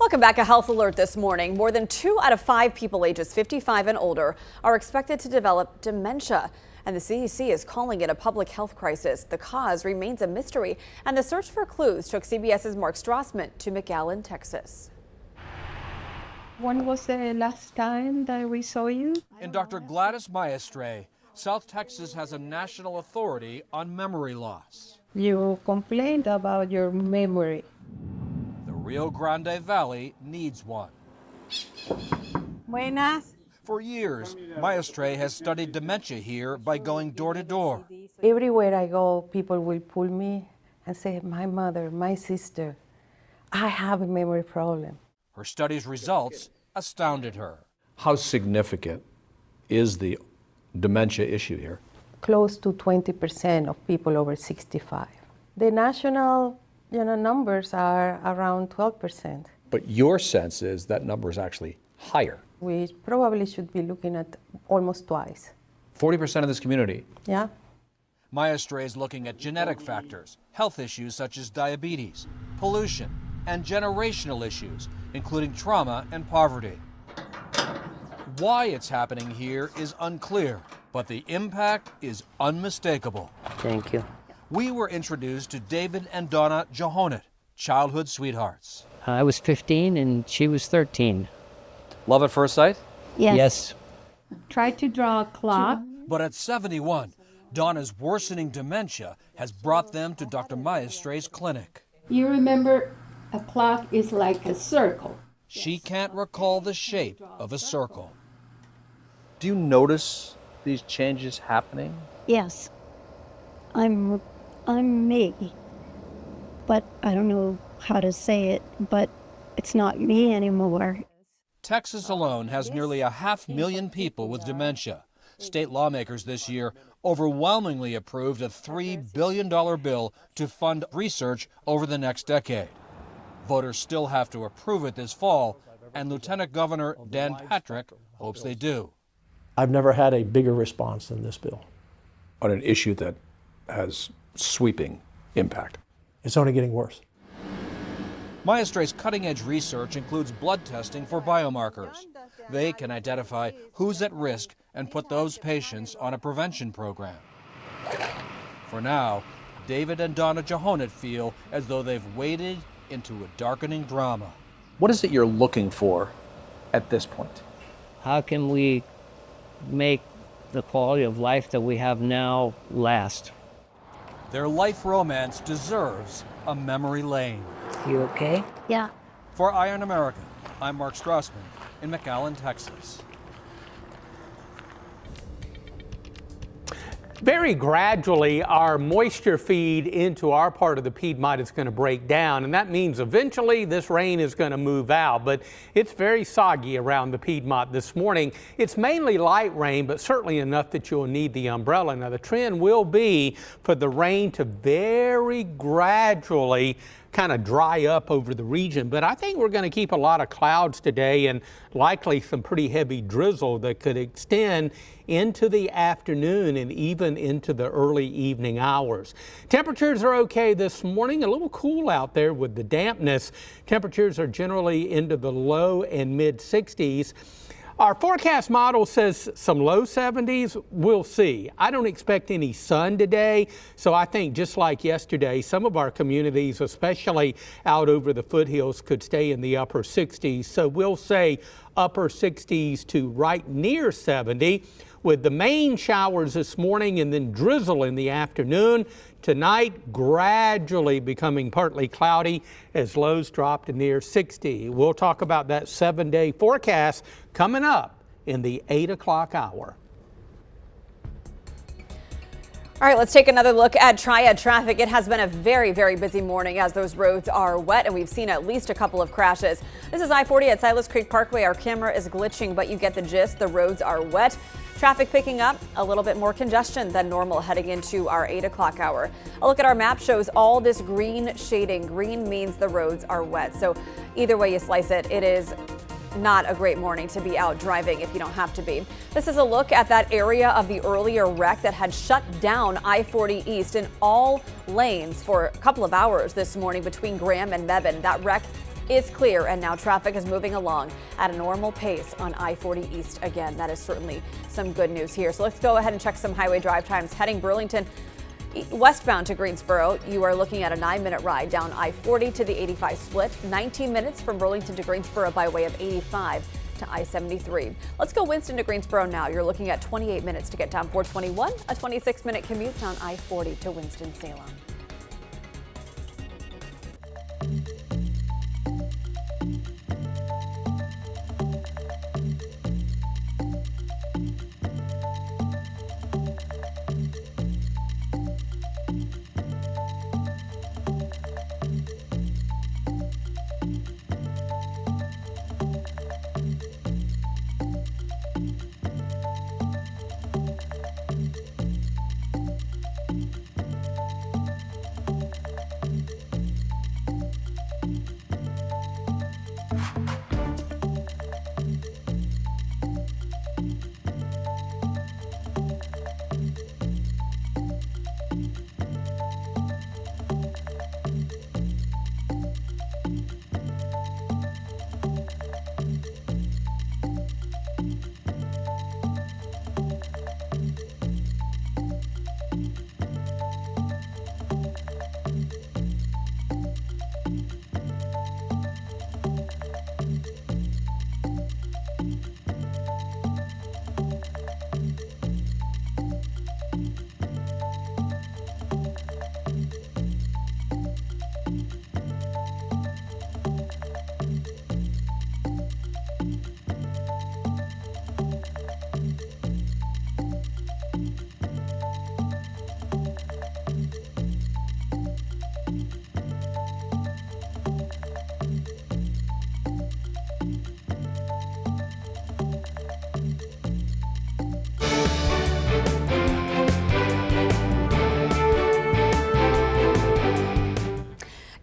[SPEAKER 1] Welcome back. A health alert this morning. More than 2 out of 5 people ages 55 and older are expected to develop dementia. And the CDC is calling it a public health crisis. The cause remains a mystery, and the search for clues took CBS's Mark Strassman to McAllen, Texas.
[SPEAKER 20] When was the last time that we saw you?
[SPEAKER 21] And Dr. Gladys Maestre, South Texas has a national authority on memory loss.
[SPEAKER 20] You complained about your memory.
[SPEAKER 21] The Rio Grande Valley needs one.
[SPEAKER 20] Buenas.
[SPEAKER 21] For years, Maestre has studied dementia here by going door to door.
[SPEAKER 20] Everywhere I go, people will pull me and say, my mother, my sister, I have a memory problem.
[SPEAKER 21] Her study's results astounded her.
[SPEAKER 22] How significant is the dementia issue here?
[SPEAKER 20] Close to 20% of people over 65. The national numbers are around 12%.
[SPEAKER 22] But your sense is that number is actually higher.
[SPEAKER 20] We probably should be looking at almost twice.
[SPEAKER 22] 40% of this community.
[SPEAKER 20] Yeah.
[SPEAKER 21] Maestre is looking at genetic factors, health issues such as diabetes, pollution, and generational issues, including trauma and poverty. Why it's happening here is unclear, but the impact is unmistakable.
[SPEAKER 23] Thank you.
[SPEAKER 21] We were introduced to David and Donna Johonet, childhood sweethearts.
[SPEAKER 23] I was 15 and she was 13.
[SPEAKER 22] Love at first sight?
[SPEAKER 23] Yes.
[SPEAKER 20] Try to draw a clock.
[SPEAKER 21] But at 71, Donna's worsening dementia has brought them to Dr. Maestre's clinic.
[SPEAKER 3] You remember, a clock is like a circle.
[SPEAKER 21] She can't recall the shape of a circle.
[SPEAKER 22] Do you notice these changes happening?
[SPEAKER 4] Yes, I'm me, but I don't know how to say it, but it's not me anymore.
[SPEAKER 21] Texas alone has nearly 500,000 people with dementia. State lawmakers this year overwhelmingly approved a $3 billion bill to fund research over the next decade. Voters still have to approve it this fall, and Lieutenant Governor Dan Patrick hopes they do.
[SPEAKER 6] I've never had a bigger response than this bill.
[SPEAKER 22] On an issue that has sweeping impact.
[SPEAKER 6] It's only getting worse.
[SPEAKER 21] Maestre's cutting-edge research includes blood testing for biomarkers. They can identify who's at risk and put those patients on a prevention program. For now, David and Donna Jahonet feel as though they've waded into a darkening drama.
[SPEAKER 22] What is it you're looking for at this point?
[SPEAKER 23] How can we make the quality of life that we have now last?
[SPEAKER 21] Their life romance deserves a memory lane.
[SPEAKER 23] You okay?
[SPEAKER 4] Yeah.
[SPEAKER 21] For Iron American, I'm Mark Strassman in McAllen, Texas.
[SPEAKER 2] Very gradually, our moisture feed into our part of the Piedmont is going to break down, and that means eventually this rain is going to move out. But it's very soggy around the Piedmont this morning. It's mainly light rain, but certainly enough that you'll need the umbrella. Now, the trend will be for the rain to very gradually kind of dry up over the region, but I think we're going to keep a lot of clouds today and likely some pretty heavy drizzle that could extend into the afternoon and even into the early evening hours. Temperatures are okay this morning, a little cool out there with the dampness. Temperatures are generally into the low and mid 60s. Our forecast model says some low 70s. We'll see. I don't expect any sun today, so I think just like yesterday, some of our communities, especially out over the foothills, could stay in the upper 60s. So we'll say upper 60s to right near 70, with the main showers this morning and then drizzle in the afternoon. Tonight, gradually becoming partly cloudy as lows drop to near 60. We'll talk about that 7-day forecast coming up in the 8 o'clock hour.
[SPEAKER 1] All right, let's take another look at Triad traffic. It has been a very, very busy morning as those roads are wet, and we've seen at least a couple of crashes. This is I-40 at Silas Creek Parkway. Our camera is glitching, but you get the gist. The roads are wet. Traffic picking up, a little bit more congestion than normal heading into our 8 o'clock hour. A look at our map shows all this green shading. Green means the roads are wet. So either way you slice it, it is not a great morning to be out driving if you don't have to be. This is a look at that area of the earlier wreck that had shut down I-40 East in all lanes for a couple of hours this morning between Graham and Mebane. That wreck is clear, and now traffic is moving along at a normal pace on I-40 East again. That is certainly some good news here. So let's go ahead and check some highway drive times. Heading Burlington westbound to Greensboro, you are looking at a 9-minute ride down I-40 to the 85 split, 19 minutes from Burlington to Greensboro by way of 85 to I-73. Let's go Winston to Greensboro now. You're looking at 28 minutes to get down 421, a 26-minute commute down I-40 to Winston-Salem.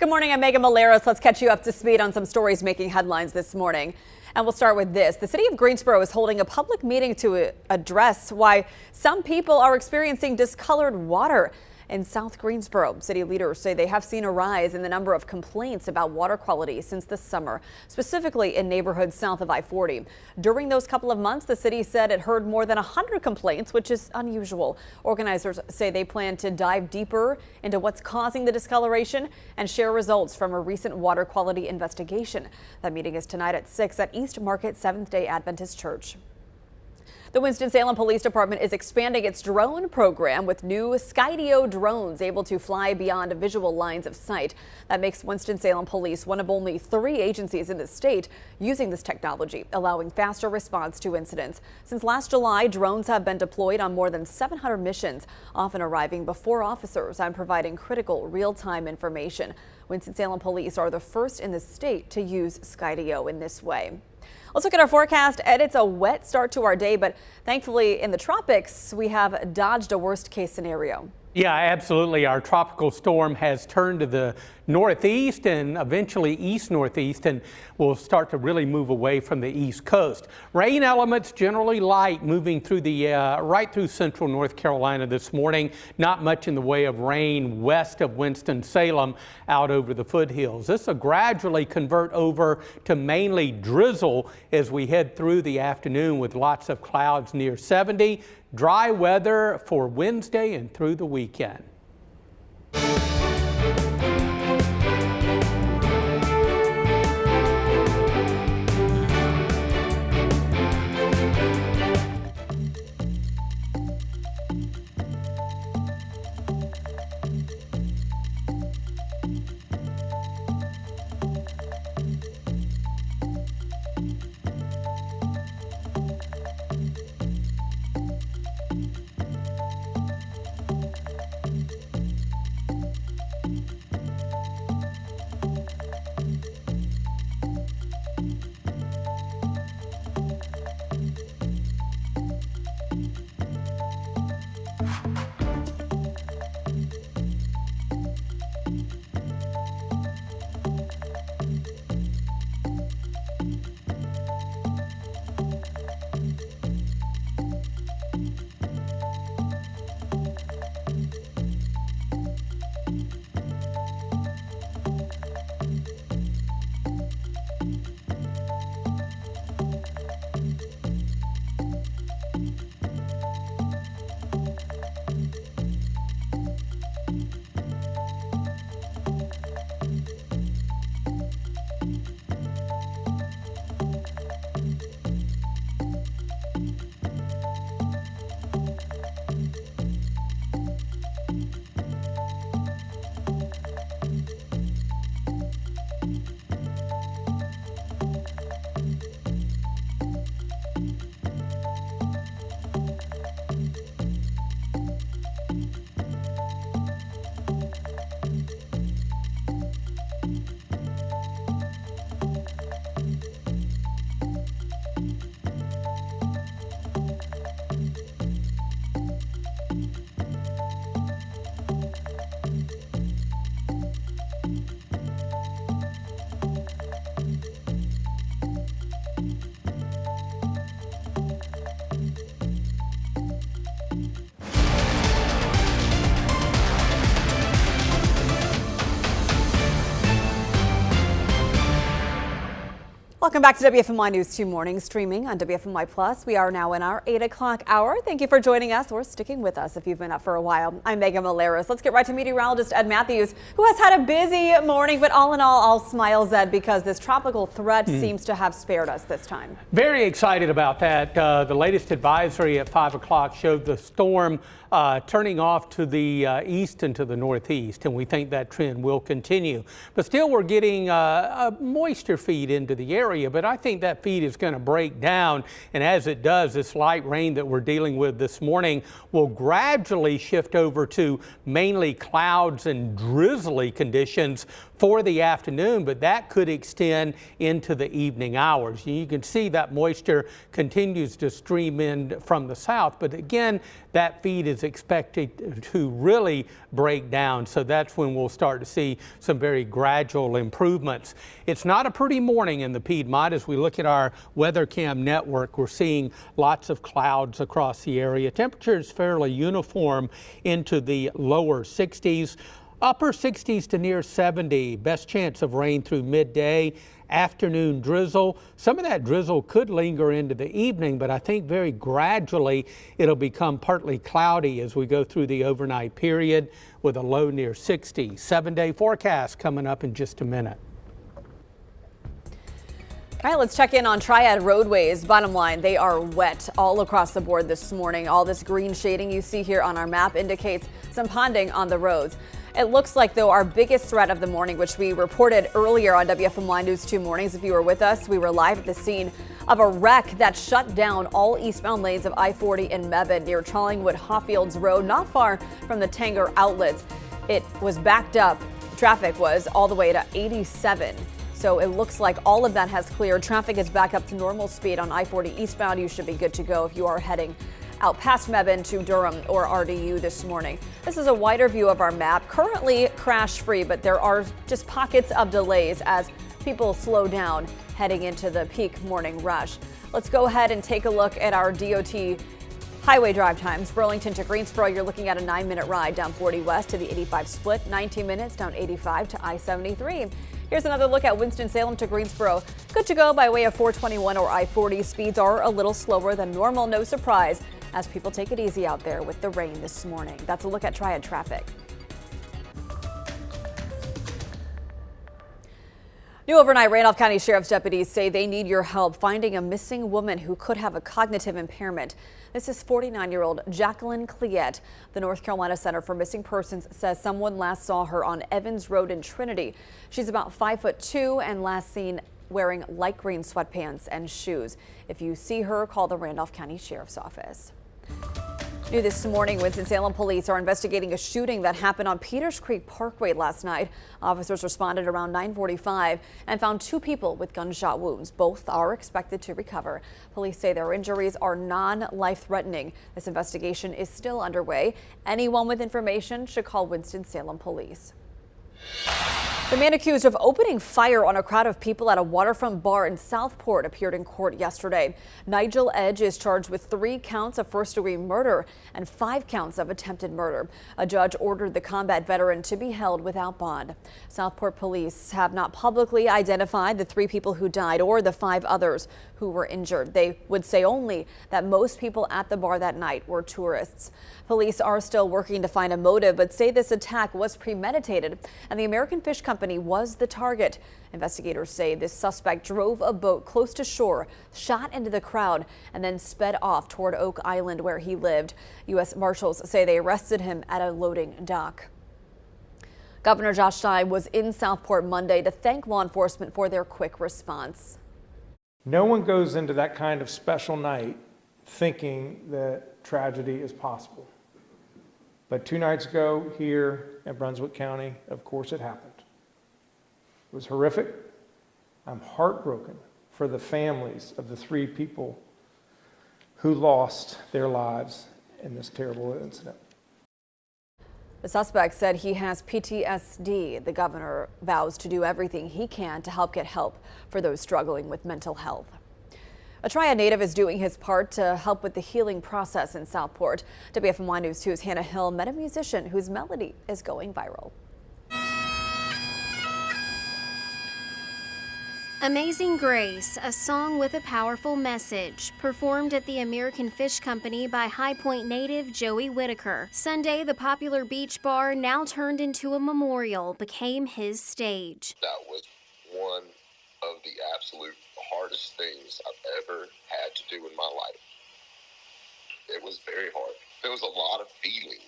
[SPEAKER 1] Good morning, I'm Megan Maleros. Let's catch you up to speed on some stories making headlines this morning. And we'll start with this. The city of Greensboro is holding a public meeting to address why some people are experiencing discolored water in South Greensboro. City leaders say they have seen a rise in the number of complaints about water quality since the summer, specifically in neighborhoods south of I-40. During those couple of months, the city said it heard more than 100 complaints, which is unusual. Organizers say they plan to dive deeper into what's causing the discoloration and share results from a recent water quality investigation. That meeting is tonight at 6 at East Market Seventh-day Adventist Church. The Winston-Salem Police Department is expanding its drone program with new Skydio drones able to fly beyond visual lines of sight. That makes Winston-Salem Police one of only 3 agencies in the state using this technology, allowing faster response to incidents. Since last July, drones have been deployed on more than 700 missions, often arriving before officers and providing critical real-time information. Winston-Salem Police are the first in the state to use Skydio in this way. Let's look at our forecast, and it's a wet start to our day, but thankfully in the tropics, we have dodged a worst case scenario.
[SPEAKER 2] Yeah, absolutely. Our tropical storm has turned to the northeast and eventually east-northeast, and will start to really move away from the east coast. Rain elements generally light, moving through the right through central North Carolina this morning. Not much in the way of rain west of Winston-Salem out over the foothills. This will gradually convert over to mainly drizzle as we head through the afternoon with lots of clouds near 70. Dry weather for Wednesday and through the weekend.
[SPEAKER 1] Welcome back to WFMY News 2 Mornings, streaming on WFMY Plus. We are now in our 8 o'clock hour. Thank you for joining us or sticking with us if you've been up for a while. I'm Megan Maleros. Let's get right to meteorologist Ed Matthews, who has had a busy morning, but all in all smiles, Ed, because this tropical threat seems to have spared us this time.
[SPEAKER 2] Very excited about that. The latest advisory at 5 o'clock showed the storm turning off to the east and to the northeast, and we think that trend will continue. But still, we're getting a moisture feed into the area, but I think that feed is going to break down, and as it does, this light rain that we're dealing with this morning will gradually shift over to mainly clouds and drizzly conditions for the afternoon, but that could extend into the evening hours. You can see that moisture continues to stream in from the south, but again, that feed is expected to really break down. So that's when we'll start to see some very gradual improvements. It's not a pretty morning in the Piedmont. As we look at our weather cam network, we're seeing lots of clouds across the area. Temperature is fairly uniform into the lower 60s. Upper 60s to near 70. Best chance of rain through midday. Afternoon drizzle. Some of that drizzle could linger into the evening, but I think very gradually it'll become partly cloudy as we go through the overnight period with a low near 60. 7-day forecast coming up in just a minute.
[SPEAKER 1] All right, let's check in on Triad roadways. Bottom line, they are wet all across the board this morning. All this green shading you see here on our map indicates some ponding on the roads. It looks like, though, our biggest threat of the morning, which we reported earlier on WFMY News 2 Mornings. If you were with us, we were live at the scene of a wreck that shut down all eastbound lanes of I-40 in Mebane near Challingwood-Hawfields Road, not far from the Tanger outlets. It was backed up. Traffic was all the way to 87. So it looks like all of that has cleared. Traffic is back up to normal speed on I-40 eastbound. You should be good to go if you are heading out past Mebane to Durham or RDU this morning. This is a wider view of our map. Currently crash free, but there are just pockets of delays as people slow down heading into the peak morning rush. Let's go ahead and take a look at our DOT highway drive times. Burlington to Greensboro, you're looking at a 9-minute ride down 40 west to the 85 split, 19 minutes down 85 to I-73. Here's another look at Winston-Salem to Greensboro. Good to go by way of 421 or I-40. Speeds are a little slower than normal, no surprise, as people take it easy out there with the rain this morning. That's a look at Triad traffic. New overnight, Randolph County Sheriff's deputies say they need your help finding a missing woman who could have a cognitive impairment. This is 49-year-old Jacqueline Cliette. The North Carolina Center for Missing Persons says someone last saw her on Evans Road in Trinity. She's about 5'2" and last seen wearing light green sweatpants and shoes. If you see her, call the Randolph County Sheriff's Office. New this morning, Winston-Salem police are investigating a shooting that happened on Peters Creek Parkway last night. Officers responded around 9:45 and found 2 people with gunshot wounds. Both are expected to recover. Police say their injuries are non-life-threatening. This investigation is still underway. Anyone with information should call Winston-Salem police. The man accused of opening fire on a crowd of people at a waterfront bar in Southport appeared in court yesterday. Nigel Edge is charged with 3 counts of first-degree murder and 5 counts of attempted murder. A judge ordered the combat veteran to be held without bond. Southport police have not publicly identified the 3 people who died or the 5 others who were injured. They would say only that most people at the bar that night were tourists. Police are still working to find a motive, but say this attack was premeditated and the American Fish Company was the target. Investigators say this suspect drove a boat close to shore, shot into the crowd, and then sped off toward Oak Island where he lived. U.S. Marshals say they arrested him at a loading dock. Governor Josh Stein was in Southport Monday to thank law enforcement for their quick response.
[SPEAKER 5] No one goes into that kind of special night thinking that tragedy is possible. But 2 nights ago here in Brunswick County, of course it happened. It was horrific. I'm heartbroken for the families of the 3 people who lost their lives in this terrible incident.
[SPEAKER 1] The suspect said he has PTSD. The governor vows to do everything he can to help get help for those struggling with mental health. A Triad native is doing his part to help with the healing process in Southport. WFMY News 2's Hannah Hill met a musician whose melody is going viral.
[SPEAKER 7] Amazing Grace, a song with a powerful message, performed at the American Fish Company by High Point native Joey Whitaker. Sunday, the popular beach bar, now turned into a memorial, became his stage.
[SPEAKER 8] That was one of the absolute hardest things I've ever had to do in my life. It was very hard. There was a lot of feeling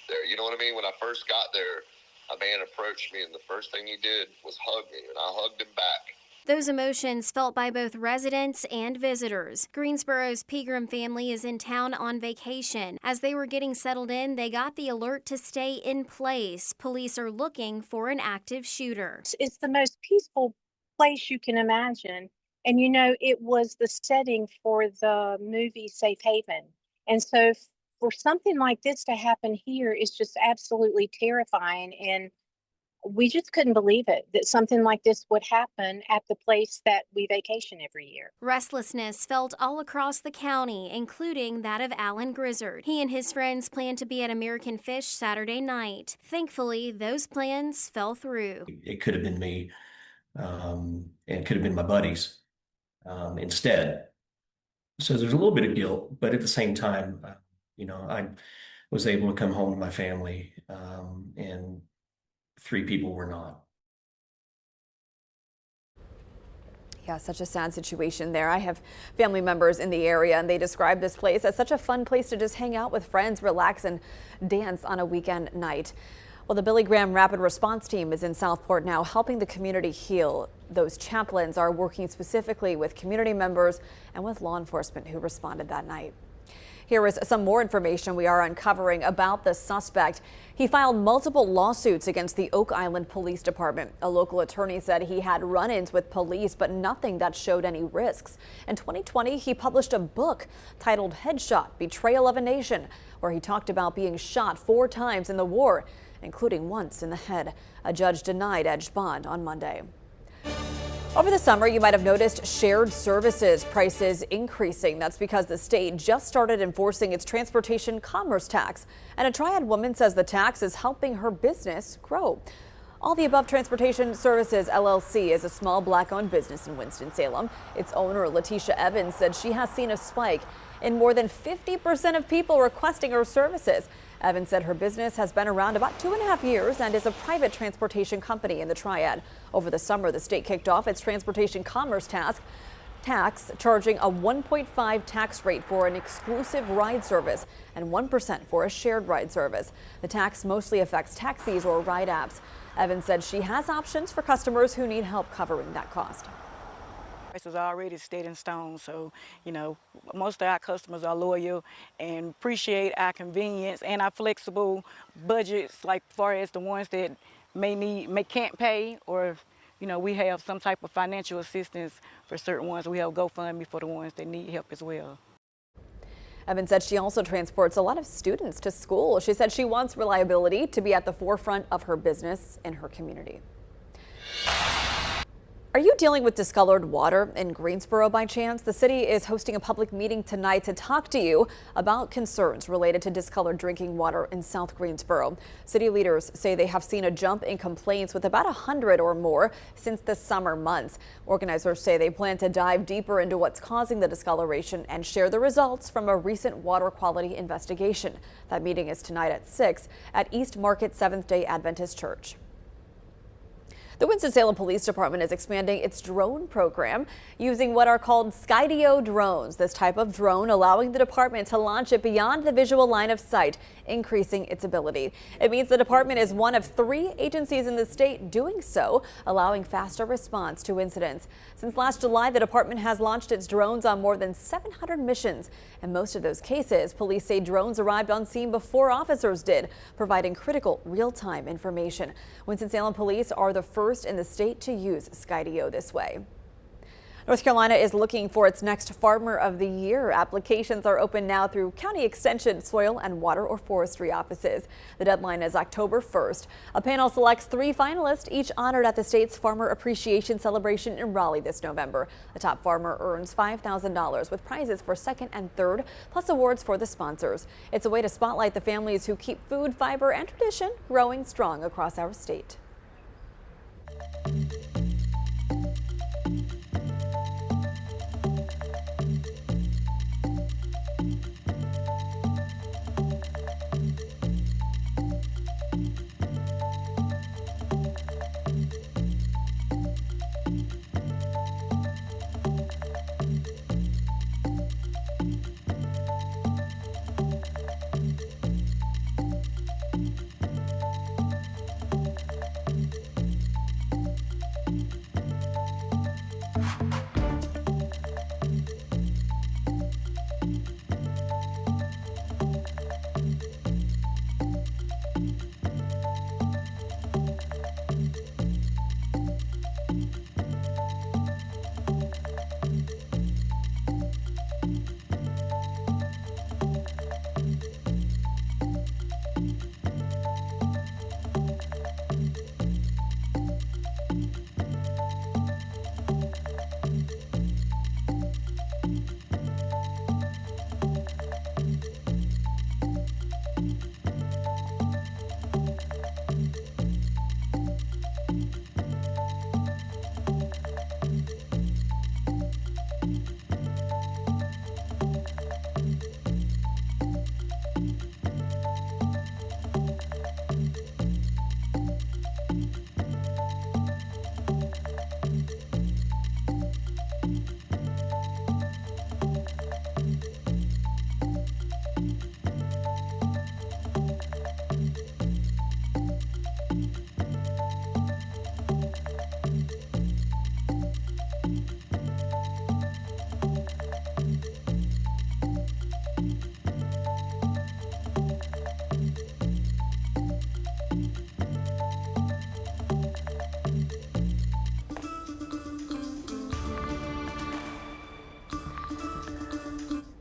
[SPEAKER 8] there. You know what I mean? When I first got there, a man approached me and the first thing he did was hug me, and I hugged him back.
[SPEAKER 7] Those emotions felt by both residents and visitors. Greensboro's Pegram family is in town on vacation. As they were getting settled in, they got the alert to stay in place. Police are looking for an active shooter.
[SPEAKER 10] It's the most peaceful place you can imagine. And you know, it was the setting for the movie Safe Haven. And so for something like this to happen here is just absolutely terrifying. And we just couldn't believe it, that something like this would happen at the place that we vacation every year.
[SPEAKER 7] Restlessness felt all across the county, including that of Alan Grizzard. He and his friends planned to be at American Fish Saturday night. Thankfully, those plans fell through.
[SPEAKER 11] It could have been me, and it could have been my buddies instead. So there's a little bit of guilt, but at the same time, I was able to come home to my family, and 3 people were not.
[SPEAKER 1] Yeah, such a sad situation there. I have family members in the area, and they describe this place as such a fun place to just hang out with friends, relax, and dance on a weekend night. Well, the Billy Graham Rapid Response Team is in Southport now, helping the community heal. Those chaplains are working specifically with community members and with law enforcement who responded that night. Here is some more information we are uncovering about the suspect. He filed multiple lawsuits against the Oak Island Police Department. A local attorney said he had run-ins with police, but nothing that showed any risks. In 2020, he published a book titled Headshot: Betrayal of a Nation, where he talked about being shot 4 times in the war, including once in the head. A judge denied Edge bond on Monday. Over the summer, you might have noticed shared services prices increasing. That's because the state just started enforcing its transportation commerce tax. And a Triad woman says the tax is helping her business grow. All the Above Transportation Services LLC is a small Black-owned business in Winston-Salem. Its owner, Letitia Evans, said she has seen a spike in more than 50% of people requesting her services. Evans said her business has been around about 2.5 years and is a private transportation company in the Triad. Over the summer, the state kicked off its transportation commerce tax, charging a 1.5 tax rate for an exclusive ride service and 1% for a shared ride service. The tax mostly affects taxis or ride apps. Evans said she has options for customers who need help covering that cost.
[SPEAKER 12] Prices are already stayed in stone, so most of our customers are loyal and appreciate our convenience and our flexible budgets, like far as the ones that can't pay, or we have some type of financial assistance for certain ones. We have GoFundMe for the ones that need help as well.
[SPEAKER 1] Evans said she also transports a lot of students to school. She said she wants reliability to be at the forefront of her business and her community. Are you dealing with discolored water in Greensboro by chance? The city is hosting a public meeting tonight to talk to you about concerns related to discolored drinking water in South Greensboro. City leaders say they have seen a jump in complaints with about 100 or more since the summer months. Organizers say they plan to dive deeper into what's causing the discoloration and share the results from a recent water quality investigation. That meeting is tonight at 6 at East Market Seventh-day Adventist Church. The Winston-Salem Police Department is expanding its drone program using what are called Skydio drones. This type of drone allowing the department to launch it beyond the visual line of sight, increasing its ability. It means the department is one of 3 agencies in the state doing so, allowing faster response to incidents. Since last July, the department has launched its drones on more than 700 missions. In most of those cases, police say drones arrived on scene before officers did, providing critical real-time information. Winston-Salem police are the first in the state to use Skydio this way. North Carolina is looking for its next Farmer of the Year. Applications are open now through County Extension, Soil and Water or Forestry offices. The deadline is October 1st. A panel selects 3 finalists, each honored at the state's Farmer Appreciation Celebration in Raleigh this November. The top farmer earns $5,000 with prizes for second and third, plus awards for the sponsors. It's a way to spotlight the families who keep food, fiber, and tradition growing strong across our state.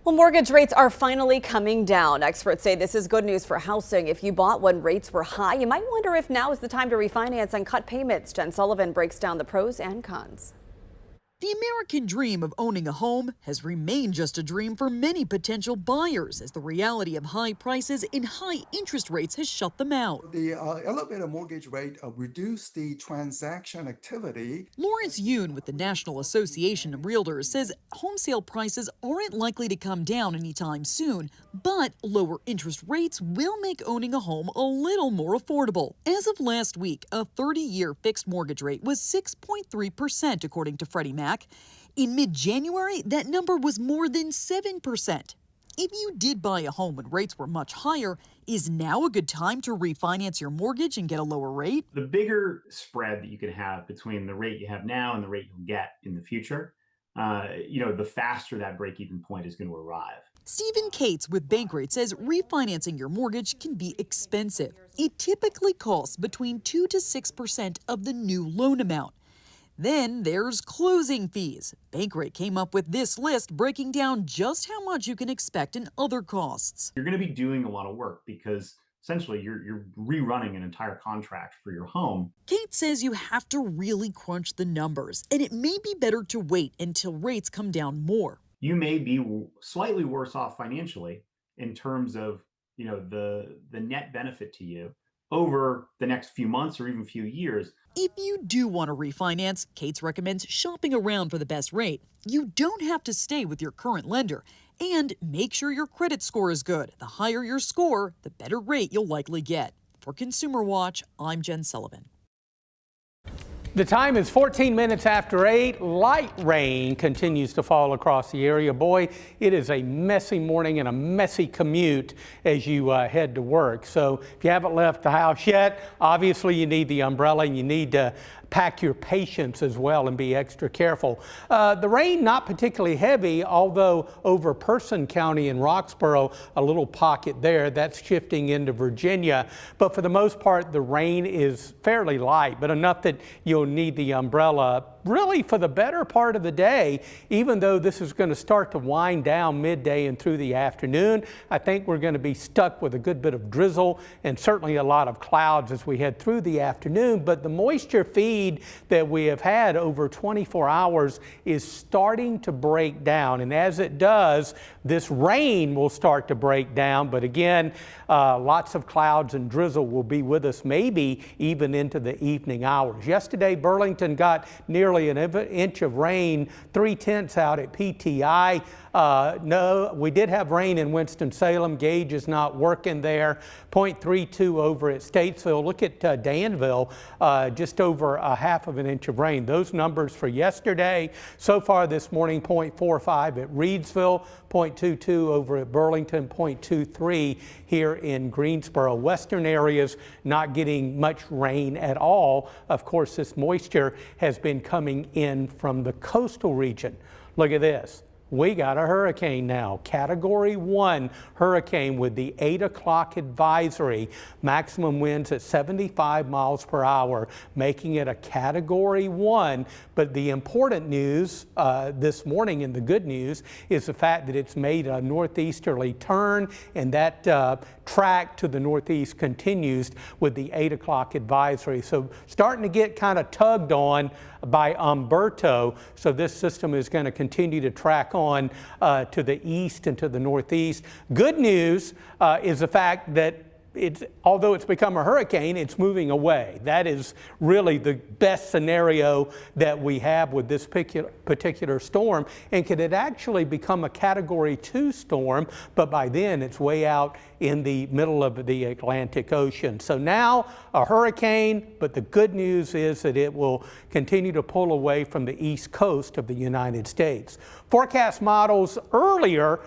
[SPEAKER 1] Well, mortgage rates are finally coming down. Experts say this is good news for housing. If you bought when rates were high, you might wonder if now is the time to refinance and cut payments. Jen Sullivan breaks down the pros and cons.
[SPEAKER 13] The American dream of owning a home has remained just a dream for many potential buyers as the reality of high prices and high interest rates has shut them out.
[SPEAKER 14] The elevated mortgage rate reduced the transaction activity.
[SPEAKER 13] Lawrence Yoon with the National Association of Realtors says home sale prices aren't likely to come down anytime soon, but lower interest rates will make owning a home a little more affordable. As of last week, a 30-year fixed mortgage rate was 6.3% according to Freddie Mac. In mid-January, that number was more than 7%. If you did buy a home when rates were much higher, is now a good time to refinance your mortgage and get a lower rate?
[SPEAKER 15] The bigger spread that you can have between the rate you have now and the rate you'll get in the future, the faster that break-even point is going to arrive.
[SPEAKER 13] Stephen Cates with Bankrate says refinancing your mortgage can be expensive. It typically costs between 2 to 6% of the new loan amount. Then there's closing fees. Bankrate came up with this list breaking down just how much you can expect in other costs.
[SPEAKER 15] You're going to be doing a lot of work because essentially you're rerunning an entire contract for your home.
[SPEAKER 13] Kate says you have to really crunch the numbers, and it may be better to wait until rates come down more.
[SPEAKER 15] You may be slightly worse off financially in terms of, the net benefit to you over the next few months or even few years.
[SPEAKER 13] If you do want to refinance, Cates recommends shopping around for the best rate. You don't have to stay with your current lender. And make sure your credit score is good. The higher your score, the better rate you'll likely get. For Consumer Watch, I'm Jen Sullivan.
[SPEAKER 2] The time is 14 minutes after 8. Light rain continues to fall across the area. Boy, it is a messy morning and a messy commute as you head to work. So if you haven't left the house yet, obviously you need the umbrella and you need to pack your patience as well and be extra careful. The rain not particularly heavy, although over Person County in Roxboro, a little pocket there, that's shifting into Virginia. But for the most part, the rain is fairly light, but enough that you'll need the umbrella really for the better part of the day, even though this is going to start to wind down midday and through the afternoon. I think we're going to be stuck with a good bit of drizzle and certainly a lot of clouds as we head through the afternoon. But the moisture feed that we have had over 24 hours is starting to break down. And as it does, this rain will start to break down. But again, lots of clouds and drizzle will be with us maybe even into the evening hours. Yesterday, Burlington got nearly an inch of rain, 3/10 out at PTI. No, we did have rain in Winston-Salem. Gauge is not working there. 0.32 over at Statesville. Look at Danville, just over a half of an inch of rain. Those numbers for yesterday. So far this morning, 0.45 at Reedsville, 0.22 over at Burlington, 0.23 here in Greensboro. Western areas not getting much rain at all. Of course, this moisture has been coming in from the coastal region. Look at this. We got a hurricane now, Category 1 hurricane with the 8 o'clock advisory, maximum winds at 75 miles per hour, making it a Category 1. But the important news this morning and the good news is the fact that it's made a northeasterly turn, and that track to the northeast continues with the 8 o'clock advisory. So starting to get kind of tugged on by Umberto. So this system is going to continue to track on to the east and to the northeast. Good news is the fact that although it's become a hurricane, it's moving away. That is really the best scenario that we have with this particular storm. And could it actually become a Category 2 storm? But by then it's way out in the middle of the Atlantic Ocean. So now a hurricane, but the good news is that it will continue to pull away from the east coast of the United States. Forecast models earlier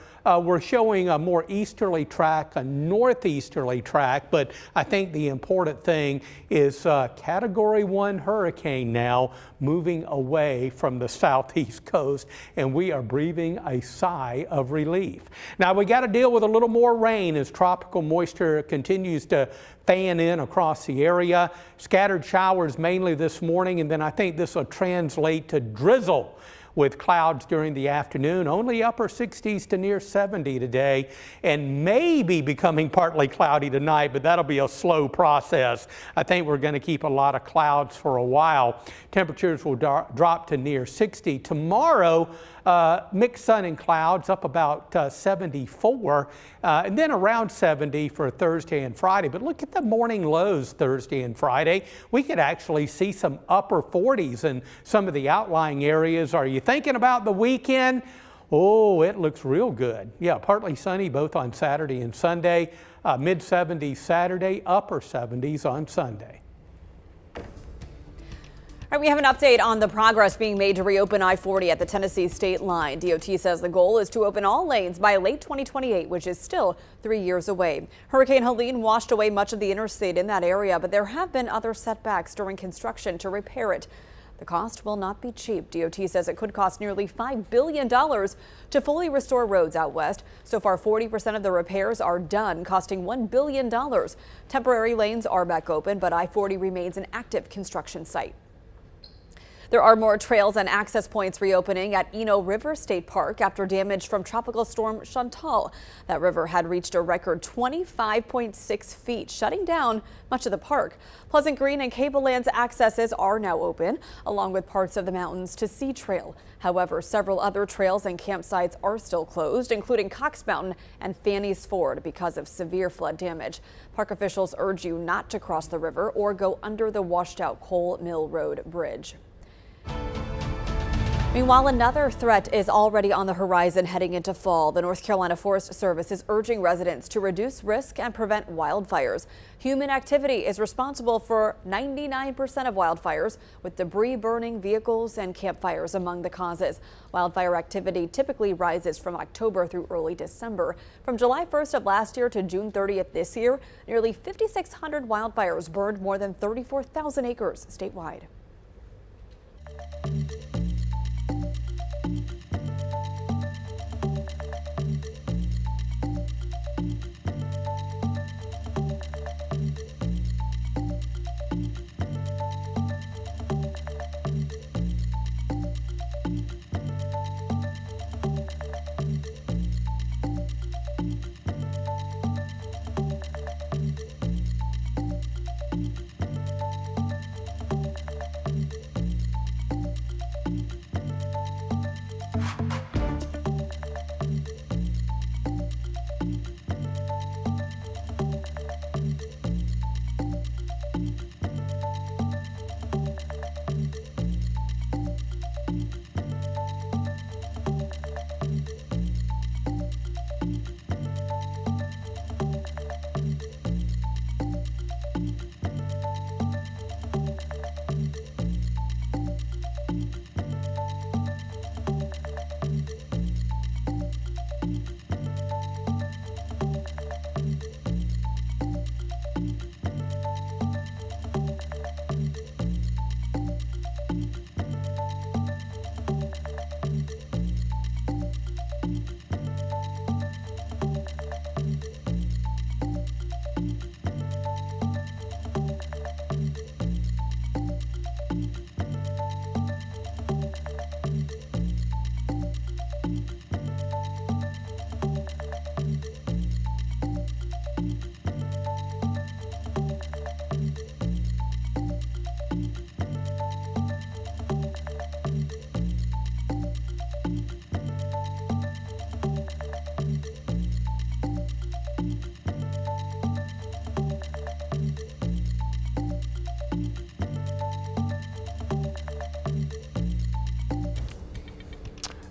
[SPEAKER 2] were showing a more easterly track, a northeasterly track, but I think the important thing is Category 1 hurricane now moving away from the southeast coast, and we are breathing a sigh of relief. Now we got to deal with a little more rain as tropical moisture continues to fan in across the area. Scattered showers mainly this morning, and then I think this will translate to drizzle. with clouds during the afternoon, only upper 60s to near 70 today, and maybe becoming partly cloudy tonight, but that'll be a slow process. I think we're going to keep a lot of clouds for a while. Temperatures will drop to near 60. Tomorrow, mixed sun and clouds, up about 74, and then around 70 for Thursday and Friday. But look at the morning lows Thursday and Friday. We could actually see some upper 40s in some of the outlying areas. Are you thinking about the weekend? Oh, it looks real good. Yeah, partly sunny both on Saturday and Sunday. Mid 70s Saturday, upper 70s on Sunday.
[SPEAKER 1] All right, we have an update on the progress being made to reopen I-40 at the Tennessee state line. DOT says the goal is to open all lanes by late 2028, which is still 3 years away. Hurricane Helene washed away much of the interstate in that area, but there have been other setbacks during construction to repair it. The cost will not be cheap. DOT says it could cost nearly $5 billion to fully restore roads out west. So far, 40% of the repairs are done, costing $1 billion. Temporary lanes are back open, but I-40 remains an active construction site. There are more trails and access points reopening at Eno River State Park after damage from Tropical Storm Chantal. That river had reached a record 25.6 feet, shutting down much of the park. Pleasant Green and Cablelands accesses are now open, along with parts of the mountains to Sea Trail. However, several other trails and campsites are still closed, including Cox Mountain and Fanny's Ford, because of severe flood damage. Park officials urge you not to cross the river or go under the washed-out Coal Mill Road Bridge. Meanwhile, another threat is already on the horizon heading into fall. The North Carolina Forest Service is urging residents to reduce risk and prevent wildfires. Human activity is responsible for 99% of wildfires, with debris burning, vehicles, and campfires among the causes. Wildfire activity typically rises from October through early December. From July 1st of last year to June 30th this year, nearly 5,600 wildfires burned more than 34,000 acres statewide.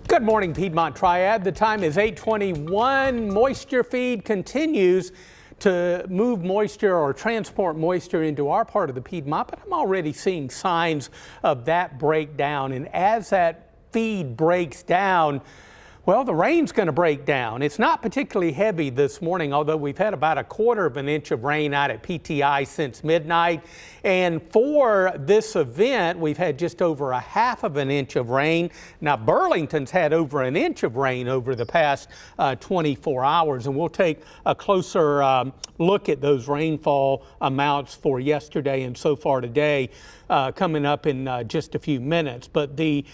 [SPEAKER 2] Good morning, Piedmont Triad. The time is 8:21. Moisture feed continues to move moisture or transport moisture into our part of the Piedmont, but I'm already seeing signs of that breakdown. And as that feed breaks down, Well, the rain's going to break down. It's not particularly heavy this morning, although we've had about 1/4 of an inch of rain out at PTI since midnight. And for this event, we've had just over 1/2 of an inch of rain. Now, Burlington's had over an inch of rain over the past 24 hours, and we'll take a closer look at those rainfall amounts for yesterday and so far today coming up in just a few minutes. But the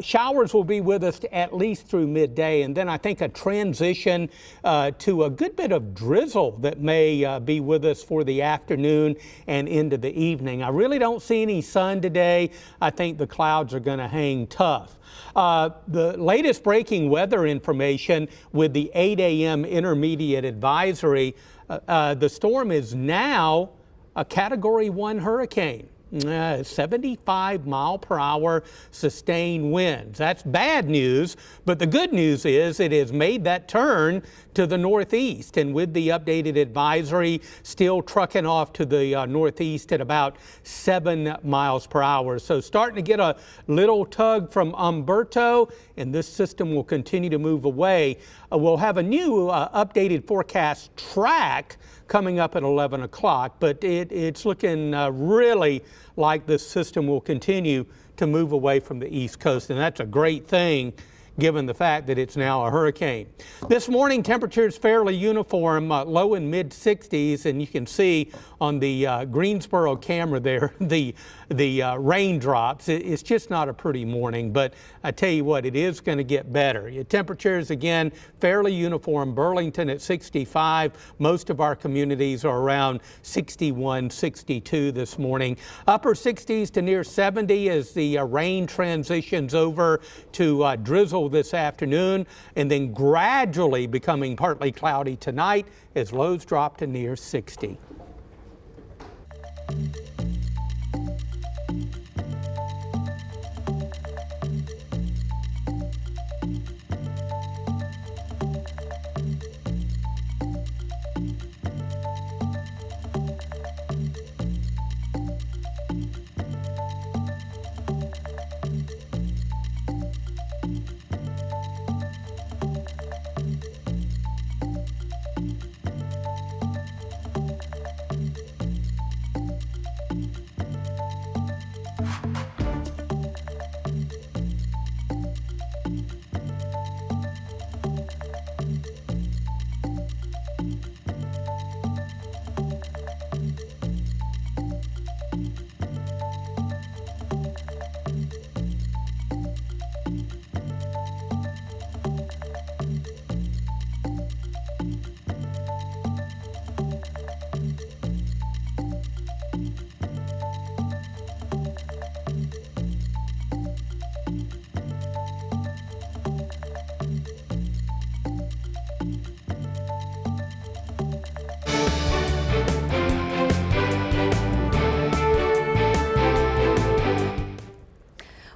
[SPEAKER 2] showers will be with us at least through midday, and then I think a transition to a good bit of drizzle that may be with us for the afternoon and into the evening. I really don't see any sun today. I think the clouds are going to hang tough. The latest breaking weather information with the 8 a.m. intermediate advisory, the storm is now a Category 1 hurricane. 75 mile per hour sustained winds. That's bad news, but the good news is it has made that turn to the northeast, and with the updated advisory still trucking off to the northeast at about 7 miles per hour. So starting to get a little tug from Umberto, and this system will continue to move away. We'll have a new updated forecast track coming up at 11 o'clock, but it's looking really like this system will continue to move away from the East Coast, and that's a great thing given the fact that it's now a hurricane. This morning, temperatures fairly uniform, low and mid 60s, and you can see on the Greensboro camera there the raindrops. It's just not a pretty morning, but I tell you what, it is going to get better. Your temperatures, again, fairly uniform. Burlington at 65. Most of our communities are around 61, 62 this morning. Upper 60s to near 70 as the rain transitions over to drizzle this afternoon, and then gradually becoming partly cloudy tonight as lows drop to near 60.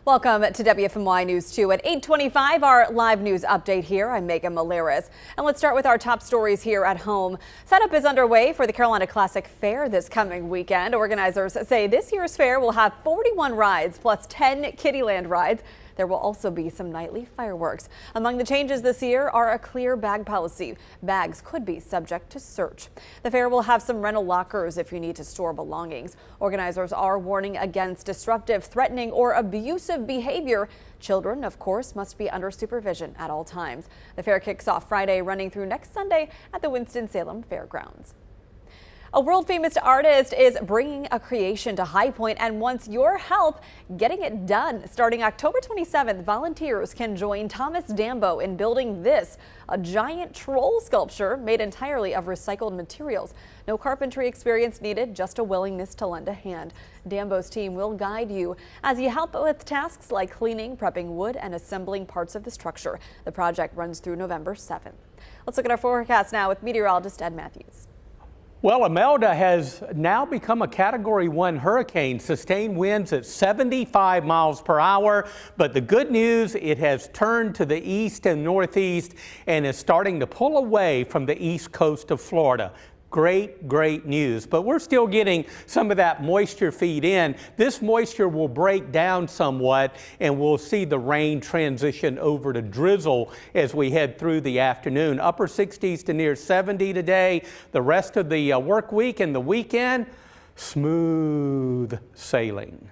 [SPEAKER 1] Welcome to WFMY News 2 at 8:25, our live news update here. I'm Megan Malaris. And let's start with our top stories here at home. Setup is underway for the Carolina Classic Fair this coming weekend. Organizers say this year's fair will have 41 rides plus 10 Kiddieland rides. There will also be some nightly fireworks. Among the changes this year are a clear bag policy. Bags could be subject to search. The fair will have some rental lockers if you need to store belongings. Organizers are warning against disruptive, threatening, or abusive behavior. Children, of course, must be under supervision at all times. The fair kicks off Friday, running through next Sunday at the Winston-Salem Fairgrounds. A world-famous artist is bringing a creation to High Point and wants your help getting it done. Starting October 27th, volunteers can join Thomas Dambo in building this, a giant troll sculpture made entirely of recycled materials. No carpentry experience needed, just a willingness to lend a hand. Dambo's team will guide you as you help with tasks like cleaning, prepping wood, and assembling parts of the structure. The project runs through November 7th. Let's look at our forecast now with meteorologist Ed Matthews.
[SPEAKER 2] Well, Imelda has now become a Category 1 hurricane, sustained winds at 75 miles per hour. But the good news, it has turned to the east and northeast and is starting to pull away from the east coast of Florida. Great news. But we're still getting some of that moisture feed in. This moisture will break down somewhat, and we'll see the rain transition over to drizzle as we head through the afternoon. Upper 60s to near 70 today. The rest of the work week and the weekend, smooth sailing.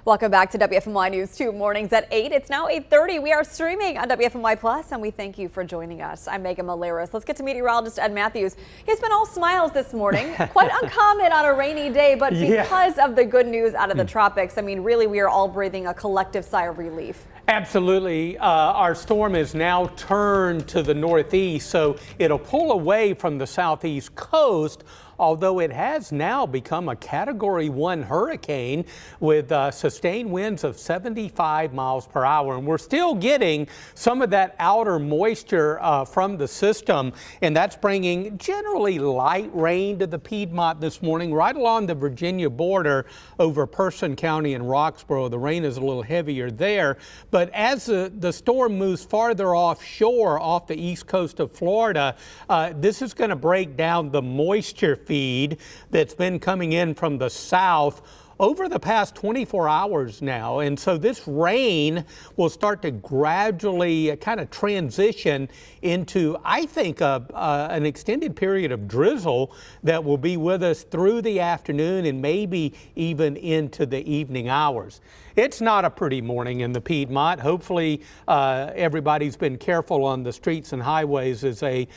[SPEAKER 1] Welcome back to WFMY News 2 Mornings at 8. It's now 8:30. We are streaming on WFMY Plus, and we thank you for joining us. I'm Megan Maleris. Let's get to meteorologist Ed Matthews. He's been all smiles this morning. Quite uncommon on a rainy day, but because of the good news out of the tropics, I mean, really, we are all breathing a collective sigh of relief.
[SPEAKER 2] Absolutely. Our storm is now turned to the northeast, so it'll pull away from the southeast coast, although it has now become a Category 1 hurricane with sustained winds of 75 miles per hour. And we're still getting some of that outer moisture from the system, and that's bringing generally light rain to the Piedmont this morning, right along the Virginia border over Person County and Roxborough. The rain is a little heavier there, but as the storm moves farther offshore off the east coast of Florida, this is going to break down the moisture feed that's been coming in from the south over the past 24 hours now. And so this rain will start to gradually kind of transition into, I think, an extended period of drizzle that will be with us through the afternoon and maybe even into the evening hours. It's not a pretty morning in the Piedmont. Hopefully everybody's been careful on the streets and highways as they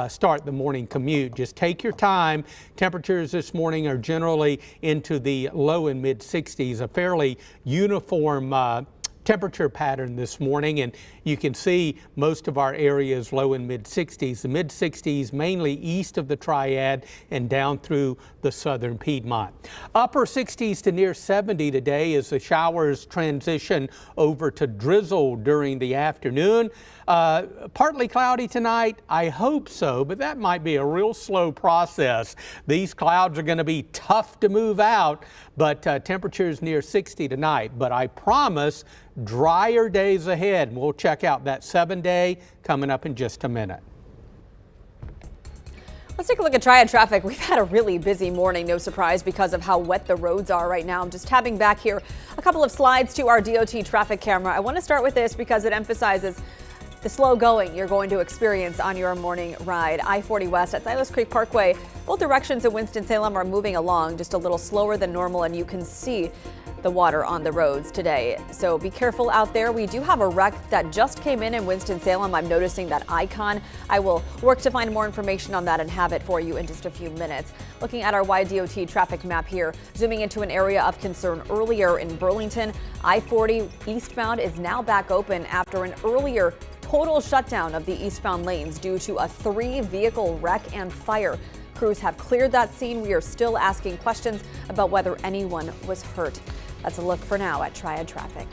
[SPEAKER 2] start the morning commute. Just take your time. Temperatures this morning are generally into the low and mid 60s, a fairly uniform temperature pattern this morning, and you can see most of our areas low and mid 60s. The mid 60s mainly east of the Triad and down through the southern Piedmont. Upper 60s to near 70 today as the showers transition over to drizzle during the afternoon. Partly cloudy tonight, I hope so, but that might be a real slow process. These clouds are going to be tough to move out, but temperatures near 60 tonight. But I promise drier days ahead. We'll check out that 7-day coming up in just a minute.
[SPEAKER 1] Let's take a look at Triad traffic. We've had a really busy morning, no surprise, because of how wet the roads are right now. I'm just tabbing back here a couple of slides to our DOT traffic camera. I want to start with this because it emphasizes the slow going you're going to experience on your morning ride. I-40 West at Silas Creek Parkway. Both directions in Winston-Salem are moving along just a little slower than normal, and you can see the water on the roads today. So be careful out there. We do have a wreck that just came in Winston-Salem. I'm noticing that icon. I will work to find more information on that and have it for you in just a few minutes. Looking at our YDOT traffic map here, zooming into an area of concern earlier in Burlington. I-40 eastbound is now back open after an earlier total shutdown of the eastbound lanes due to a 3-vehicle wreck and fire. Crews have cleared that scene. We are still asking questions about whether anyone was hurt. That's a look for now at Triad traffic.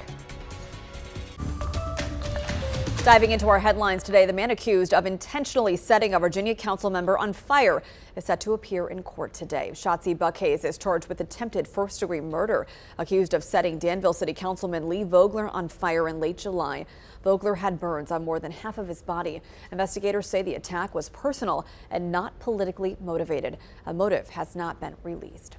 [SPEAKER 1] Diving into our headlines today, the man accused of intentionally setting a Virginia council member on fire is set to appear in court today. Shotzi Buckhays is charged with attempted first-degree murder, accused of setting Danville City Councilman Lee Vogler on fire in late July. Vogler had burns on more than half of his body. Investigators say the attack was personal and not politically motivated. A motive has not been released.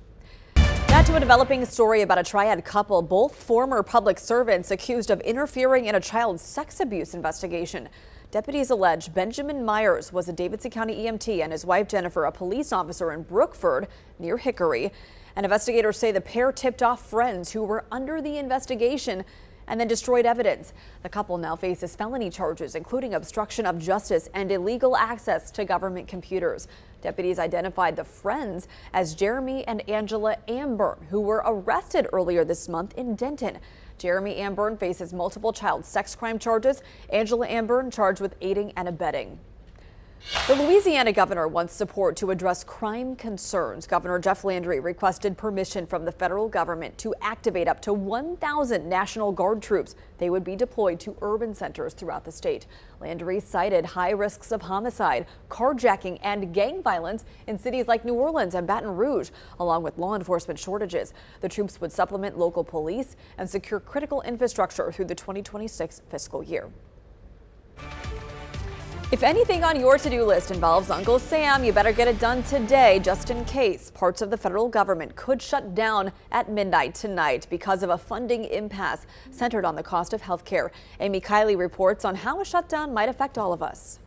[SPEAKER 1] Now to a developing story about a Triad couple, both former public servants accused of interfering in a child sex abuse investigation. Deputies allege Benjamin Myers was a Davidson County EMT and his wife Jennifer a police officer in Brookford near Hickory. And investigators say the pair tipped off friends who were under the investigation and then destroyed evidence. The couple now faces felony charges, including obstruction of justice and illegal access to government computers. Deputies identified the friends as Jeremy and Angela Amburn, who were arrested earlier this month in Denton. Jeremy Amburn faces multiple child sex crime charges. Angela Amburn charged with aiding and abetting. The Louisiana governor wants support to address crime concerns. Governor Jeff Landry requested permission from the federal government to activate up to 1,000 National Guard troops. They would be deployed to urban centers throughout the state. Landry cited high risks of homicide, carjacking, and gang violence in cities like New Orleans and Baton Rouge, along with law enforcement shortages. The troops would supplement local police and secure critical infrastructure through the 2026 fiscal year. If anything on your to-do list involves Uncle Sam, you better get it done today, just in case. Parts of the federal government could shut down at midnight tonight because of a funding impasse centered on the cost of health care. Amy Kiley reports on how a shutdown might affect all of us.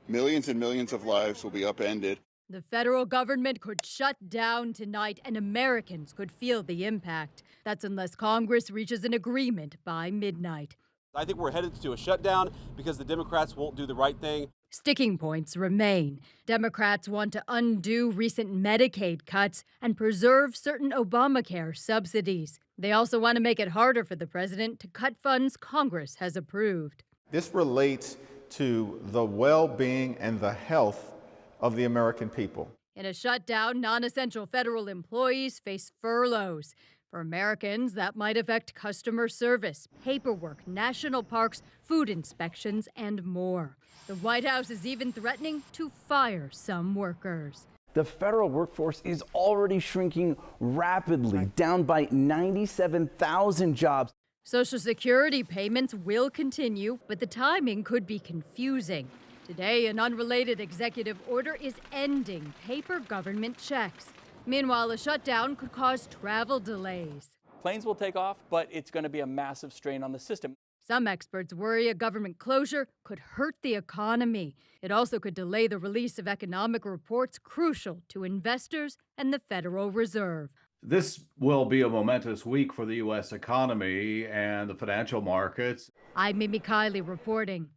[SPEAKER 9] Millions and millions of lives will be upended.
[SPEAKER 16] The federal government could shut down tonight and Americans could feel the impact. That's unless Congress reaches an agreement by midnight.
[SPEAKER 18] I think we're headed to a shutdown because the Democrats won't do the right thing.
[SPEAKER 16] Sticking points remain. Democrats want to undo recent Medicaid cuts and preserve certain Obamacare subsidies. They also want to make it harder for the president to cut funds Congress has approved.
[SPEAKER 24] This relates to the well-being and the health of the American people.
[SPEAKER 16] In a shutdown, non-essential federal employees face furloughs. For Americans, that might affect customer service, paperwork, national parks, food inspections, and more. The White House is even threatening to fire some workers.
[SPEAKER 25] The federal workforce is already shrinking rapidly, down by 97,000 jobs.
[SPEAKER 16] Social Security payments will continue, but the timing could be confusing. Today, an unrelated executive order is ending paper government checks. Meanwhile, a shutdown could cause travel delays.
[SPEAKER 3] Planes will take off, but it's going to be a massive strain on the system.
[SPEAKER 16] Some experts worry a government closure could hurt the economy. It also could delay the release of economic reports crucial to investors and the Federal Reserve.
[SPEAKER 6] This will be a momentous week for the U.S. economy and the financial markets.
[SPEAKER 16] I'm Mimi Kiley reporting.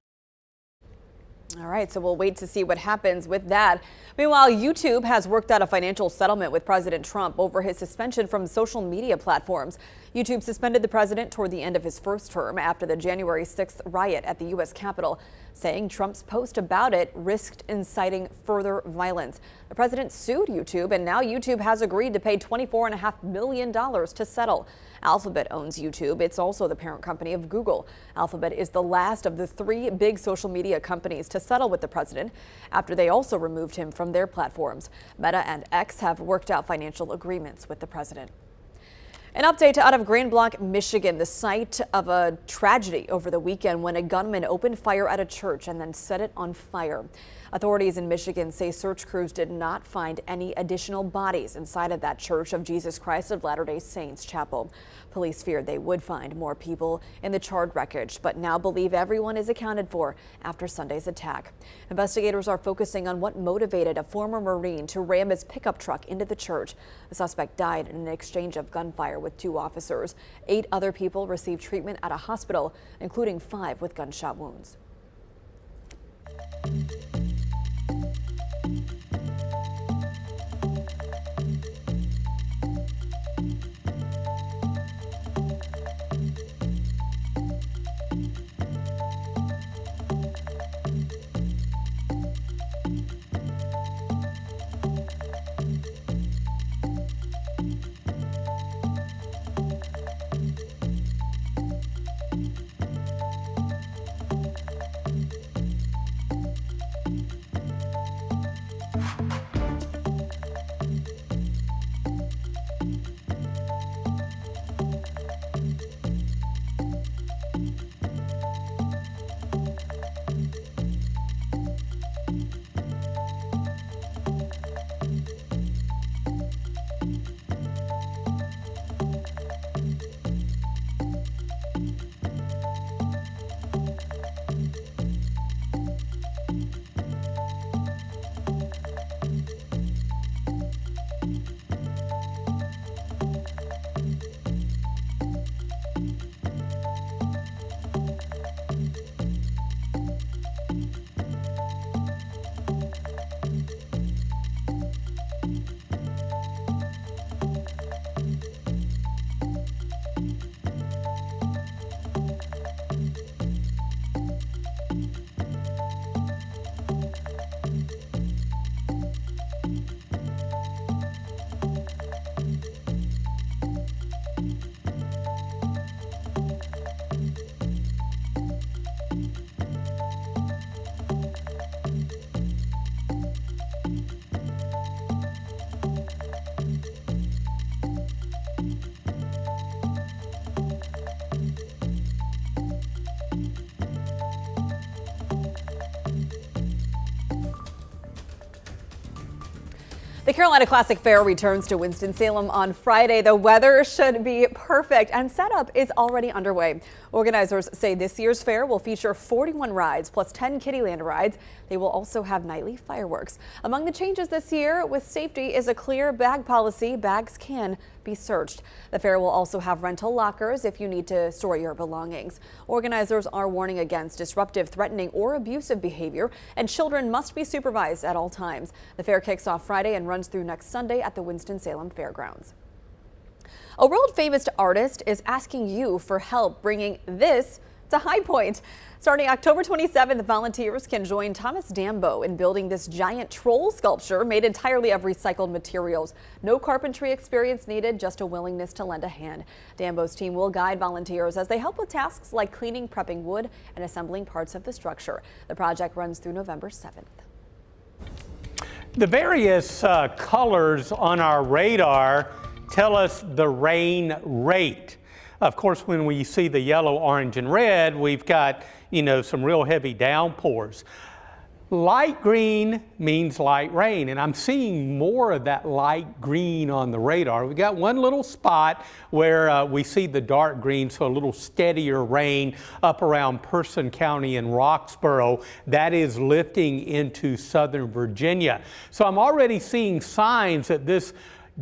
[SPEAKER 1] All right, so we'll wait to see what happens with that. Meanwhile, YouTube has worked out a financial settlement with President Trump over his suspension from social media platforms. YouTube suspended the president toward the end of his first term after the January 6th riot at the U.S. Capitol, saying Trump's post about it risked inciting further violence. The president sued YouTube, and now YouTube has agreed to pay $24.5 million to settle. Alphabet owns YouTube. It's also the parent company of Google. Alphabet is the last of the three big social media companies to settle with the president after they also removed him from their platforms. Meta and X have worked out financial agreements with the president. An update out of Grand Blanc, Michigan, the site of a tragedy over the weekend when a gunman opened fire at a church and then set it on fire. Authorities in Michigan say search crews did not find any additional bodies inside of that Church of Jesus Christ of Latter-day Saints chapel. Police feared they would find more people in the charred wreckage, but now believe everyone is accounted for after Sunday's attack. Investigators are focusing on what motivated a former Marine to ram his pickup truck into the church. The suspect died in an exchange of gunfire with 2 officers. 8 other people received treatment at a hospital, including 5 with gunshot wounds. The Carolina Classic Fair returns to Winston-Salem on Friday. The weather should be perfect and setup is already underway. Organizers say this year's fair will feature 41 rides plus 10 Kiddieland rides. They will also have nightly fireworks. Among the changes this year with safety is a clear bag policy. Bags can be searched. The fair will also have rental lockers if you need to store your belongings. Organizers are warning against disruptive, threatening, or abusive behavior, and children must be supervised at all times. The fair kicks off Friday and runs through next Sunday at the Winston-Salem Fairgrounds. A world-famous artist is asking you for help bringing this to High Point. Starting October 27th, volunteers can join Thomas Dambo in building this giant troll sculpture made entirely of recycled materials. No carpentry experience needed, just a willingness to lend a hand. Dambo's team will guide volunteers as they help with tasks like cleaning, prepping wood, and assembling parts of the structure. The project runs through November 7th.
[SPEAKER 2] The various colors on our radar tell us the rain rate. Of course, when we see the yellow, orange, and red, we've got, some real heavy downpours. Light green means light rain, and I'm seeing more of that light green on the radar. We got one little spot where we see the dark green, so a little steadier rain up around Person County and Roxboro. That is lifting into southern Virginia. So I'm already seeing signs that this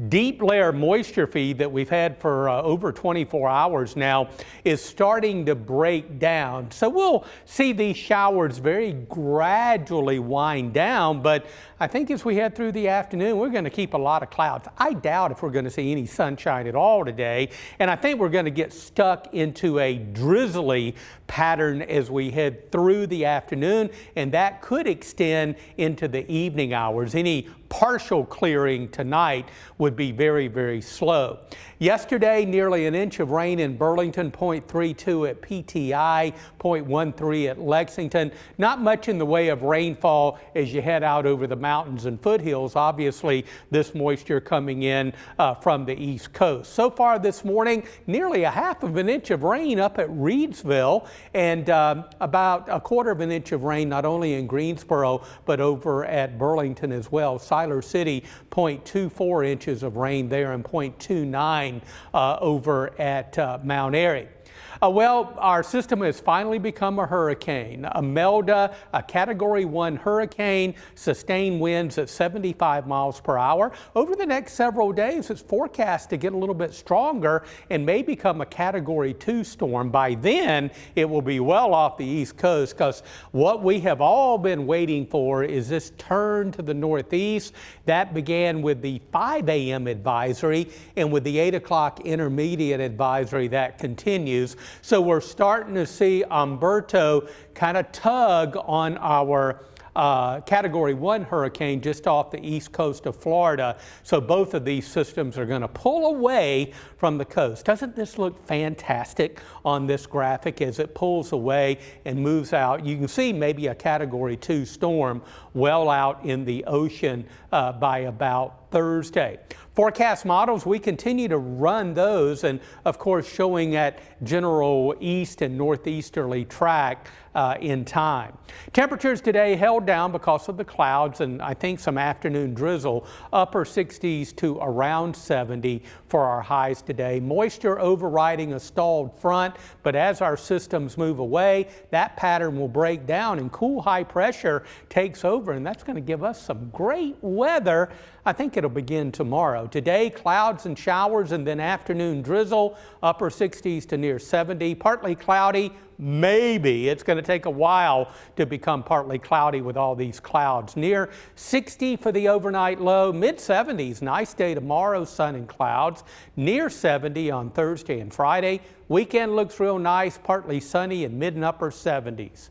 [SPEAKER 2] deep layer moisture feed that we've had for over 24 hours now is starting to break down. So we'll see these showers very gradually wind down, but I think as we head through the afternoon, we're going to keep a lot of clouds. I doubt if we're going to see any sunshine at all today, and I think we're going to get stuck into a drizzly pattern as we head through the afternoon, and that could extend into the evening hours. Any partial clearing tonight would be very, very slow. Yesterday, nearly an inch of rain in Burlington, 0.32 at PTI, 0.13 at Lexington. Not much in the way of rainfall as you head out over the mountains and foothills. Obviously, this moisture coming in from the East Coast. So far this morning, nearly a half of an inch of rain up at Reedsville, and about a quarter of an inch of rain not only in Greensboro, but over at Burlington as well. Siler City, 0.24 inches of rain there, and 0.29 over at Mount Airy. Well, our system has finally become a hurricane. Imelda, a Category 1 hurricane, sustained winds at 75 miles per hour. Over the next several days, it's forecast to get a little bit stronger and may become a Category 2 storm. By then, it will be well off the East Coast, because what we have all been waiting for is this turn to the northeast. That began with the 5 a.m. advisory, and with the 8 o'clock intermediate advisory that continues. So we're starting to see Umberto kind of tug on our Category 1 hurricane just off the east coast of Florida. So both of these systems are going to pull away from the coast. Doesn't this look fantastic on this graphic as it pulls away and moves out? You can see maybe a Category 2 storm well out in the ocean by about Thursday. Forecast models, we continue to run those, and of course showing at general east and northeasterly track in time. Temperatures today held down because of the clouds and I think some afternoon drizzle. Upper 60s to around 70 for our highs today. Moisture overriding a stalled front, but as our systems move away, that pattern will break down and cool high pressure takes over, and that's going to give us some great weather. I think it'll begin tomorrow. Today, clouds and showers and then afternoon drizzle, upper 60s to near 70, partly cloudy. Maybe it's going to take a while to become partly cloudy with all these clouds. Near 60 for the overnight low, mid 70s. Nice day tomorrow, sun and clouds. Near 70 on Thursday and Friday. Weekend looks real nice, partly sunny and mid and upper 70s.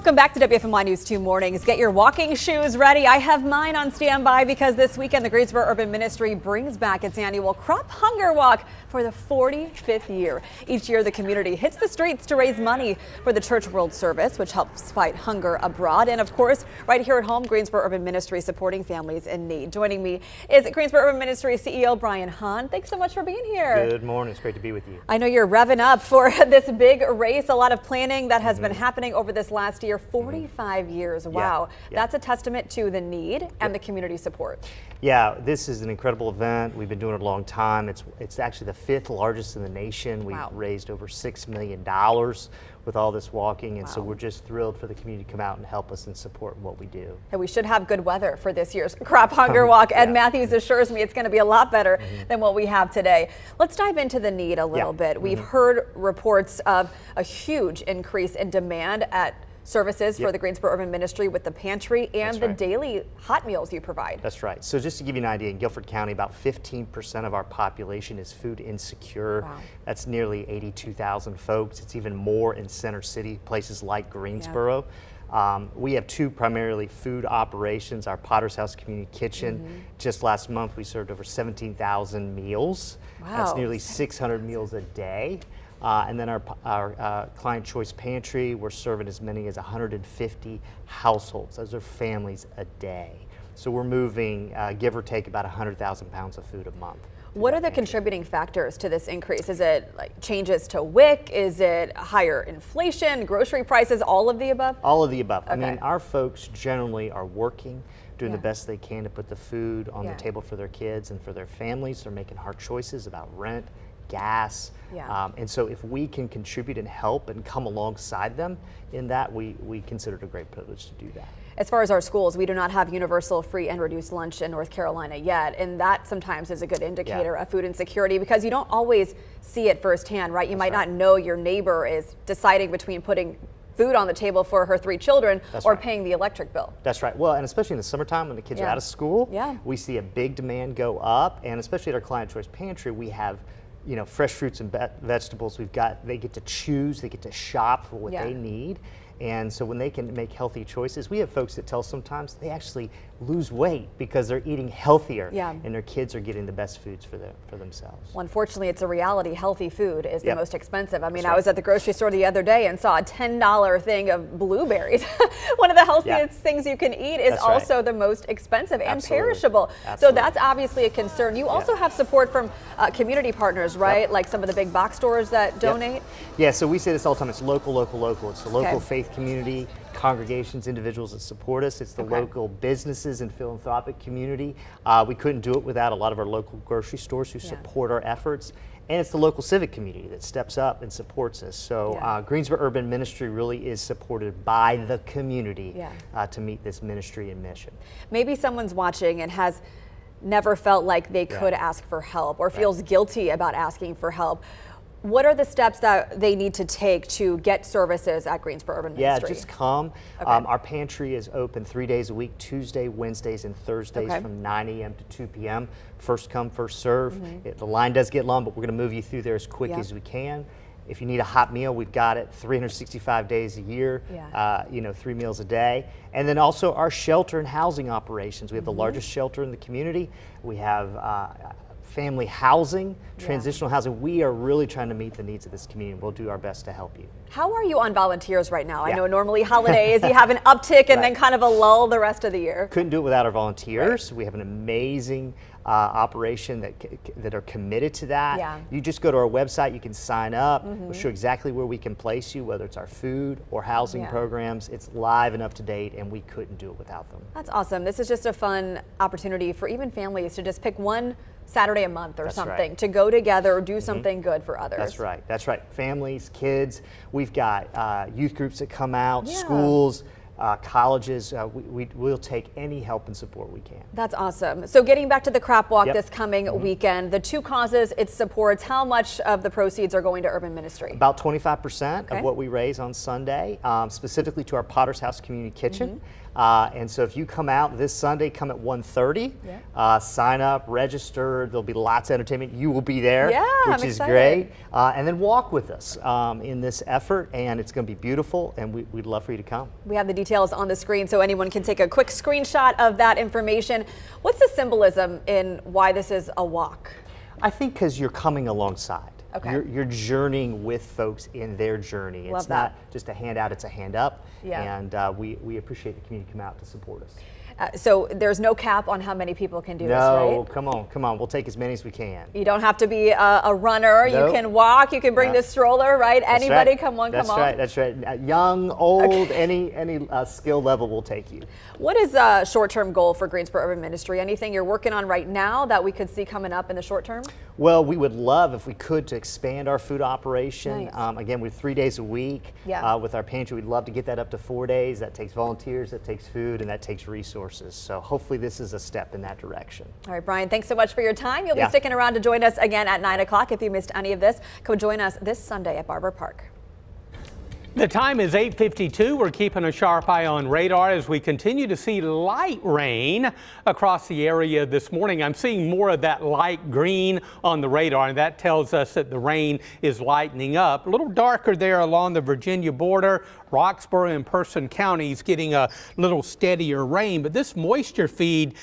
[SPEAKER 1] Welcome back to WFMY News 2 Mornings. Get your walking shoes ready. I have mine on standby because this weekend the Greensboro Urban Ministry brings back its annual Crop Hunger Walk for the 45th year. Each year the community hits the streets to raise money for the Church World Service, which helps fight hunger abroad. And of course, right here at home, Greensboro Urban Ministry supporting families in need. Joining me is Greensboro Urban Ministry CEO Brian Hahn. Thanks so much for being here.
[SPEAKER 17] Good morning. It's great to be with you.
[SPEAKER 1] I know you're revving up for this big race. A lot of planning that has been happening over this last year. 45 years. Wow. That's a testament to the need and the community support.
[SPEAKER 17] Yeah, this is an incredible event. We've been doing it a long time. It's actually the 5th largest in the nation. We've raised over $6 million with all this walking, and so we're just thrilled for the community to come out and help us and support what we do.
[SPEAKER 1] And we should have good weather for this year's Crop Hunger Walk. Ed Matthews assures me it's going to be a lot better than what we have today. Let's dive into the need a little bit. We've heard reports of a huge increase in demand at services for the Greensboro Urban Ministry with the pantry and the daily hot meals you provide.
[SPEAKER 17] That's right. So just to give you an idea, in Guilford County, about 15% of our population is food insecure. That's nearly 82,000 folks. It's even more in Center City, places like Greensboro. We have 2 primarily food operations, our Potter's House Community Kitchen. Just last month, we served over 17,000 meals. That's nearly 600 meals a day. And then our Client Choice Pantry, we're serving as many as 150 households. Those are families a day. So we're moving, give or take, about 100,000 pounds of food a month.
[SPEAKER 1] What are the contributing factors to this increase? Is it like changes to WIC? Is it higher inflation, grocery prices, all of the above?
[SPEAKER 17] All of the above. I mean, our folks generally are working, doing the best they can to put the food on the table for their kids and for their families. They're making hard choices about rent, gas. And so if we can contribute and help and come alongside them in that, we consider it a great privilege to do that.
[SPEAKER 1] As far as our schools, we do not have universal free and reduced lunch in North Carolina yet, and that sometimes is a good indicator of food insecurity because you don't always see it firsthand, right? You might not know your neighbor is deciding between putting food on the table for her 3 children or paying the electric bill.
[SPEAKER 17] That's right. Well, and especially in the summertime when the kids are out of school, we see a big demand go up, and especially at our Client Choice Pantry, we have fresh fruits and vegetables. They get to choose, they get to shop for what they need. And so when they can make healthy choices, we have folks that tell us sometimes they actually lose weight because they're eating healthier and their kids are getting the best foods for themselves.
[SPEAKER 1] Well, unfortunately, it's a reality. Healthy food is the most expensive. I mean, I was at the grocery store the other day and saw a $10 thing of blueberries. One of the healthiest things you can eat is also the most expensive and perishable. So that's obviously a concern. You also have support from community partners, right? Like some of the big box stores that donate?
[SPEAKER 17] Yeah, so we say this all the time. It's local, local, local. It's the local faith community, congregations, individuals that support us. It's the local businesses and philanthropic community. We couldn't do it without a lot of our local grocery stores who support our efforts. And it's the local civic community that steps up and supports us. So Greensboro Urban Ministry really is supported by the community to meet this ministry and mission.
[SPEAKER 1] Maybe someone's watching and has never felt like they could ask for help or feels guilty about asking for help. What are the steps that they need to take to get services at Greensboro Urban Ministry?
[SPEAKER 17] Yeah, just come. Our pantry is open 3 days a week, Tuesday, Wednesdays, and Thursdays from 9 a.m. to 2 p.m. First come, first serve. The line does get long, but we're going to move you through there as quick as we can. If you need a hot meal, we've got it 365 days a year, 3 meals a day. And then also our shelter and housing operations. We have the largest shelter in the community. We have family housing, transitional housing. We are really trying to meet the needs of this community. We'll do our best to help you.
[SPEAKER 1] How are you on volunteers right now? I know normally holidays, you have an uptick and then kind of a lull the rest of the year.
[SPEAKER 17] Couldn't do it without our volunteers. We have an amazing operation that are committed to that. You just go to our website, you can sign up. We'll show exactly where we can place you, whether it's our food or housing programs. It's live and up to date, and we couldn't do it without them.
[SPEAKER 1] That's awesome. This is just a fun opportunity for even families to just pick one Saturday a month or something to go together or do something good for others.
[SPEAKER 17] That's right. That's right. Families, kids. We've got youth groups that come out, schools, colleges. We'll take any help and support we can.
[SPEAKER 1] That's awesome. So getting back to the crop walk this coming weekend, the 2 causes it supports, how much of the proceeds are going to Urban Ministry?
[SPEAKER 17] About 25% of what we raise on Sunday, specifically to our Potter's House Community Kitchen. And so if you come out this Sunday, come at 1:30, sign up, register. There'll be lots of entertainment. You will be there, which is great. And then walk with us in this effort, and it's going to be beautiful, and we'd love for you to come.
[SPEAKER 1] We have the details on the screen so anyone can take a quick screenshot of that information. What's the symbolism in why this is a walk?
[SPEAKER 17] I think because you're coming alongside.
[SPEAKER 1] Okay.
[SPEAKER 17] You're journeying with folks in their journey.
[SPEAKER 1] Love
[SPEAKER 17] It's
[SPEAKER 1] that.
[SPEAKER 17] not just a handout, it's a hand up.
[SPEAKER 1] Yeah.
[SPEAKER 17] And we appreciate the community come out to support us.
[SPEAKER 1] So there's no cap on how many people can do this,
[SPEAKER 17] No,
[SPEAKER 1] right?
[SPEAKER 17] come on. We'll take as many as we can.
[SPEAKER 1] You don't have to be a runner.
[SPEAKER 17] Nope.
[SPEAKER 1] You can walk. You can bring the stroller, right?
[SPEAKER 17] That's
[SPEAKER 1] Anybody,
[SPEAKER 17] right.
[SPEAKER 1] come on,
[SPEAKER 17] That's
[SPEAKER 1] come
[SPEAKER 17] right.
[SPEAKER 1] on.
[SPEAKER 17] That's right. Young, old, any skill level will take you.
[SPEAKER 1] What is a short-term goal for Greensboro Urban Ministry? Anything you're working on right now that we could see coming up in the short term?
[SPEAKER 17] Well, we would love if we could to expand our food operation.
[SPEAKER 1] Nice.
[SPEAKER 17] Again, we're 3 days a week with our pantry. We'd love to get that up to 4 days. That takes volunteers, that takes food, and that takes resources. So hopefully this is a step in that direction.
[SPEAKER 1] All right, Brian, thanks so much for your time. You'll be
[SPEAKER 17] Yeah.
[SPEAKER 1] sticking around to join us again at 9 o'clock. If you missed any of this, come join us this Sunday at Barber Park.
[SPEAKER 2] The time is 8:52. We're keeping a sharp eye on radar as we continue to see light rain across the area this morning. I'm seeing more of that light green on the radar, and that tells us that the rain is lightening up. A little darker there along the Virginia border. Roxboro and Person counties getting a little steadier rain, but this moisture feed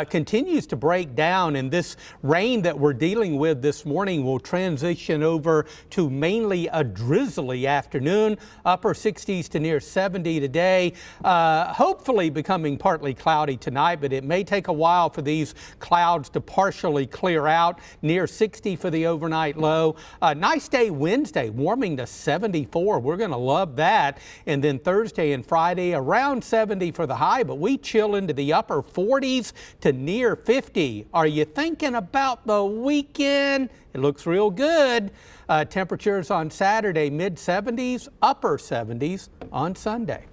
[SPEAKER 2] continues to break down, and this rain that we're dealing with this morning will transition over to mainly a drizzly afternoon, upper 60s to near 70 today, hopefully becoming partly cloudy tonight, but it may take a while for these clouds to partially clear out, near 60 for the overnight low. Nice day Wednesday, warming to 74. We're going to love that. And then Thursday and Friday around 70 for the high, but we chill into the upper 40s to near 50. Are you thinking about the weekend? It looks real good. Temperatures on Saturday, mid 70s, upper 70s on Sunday.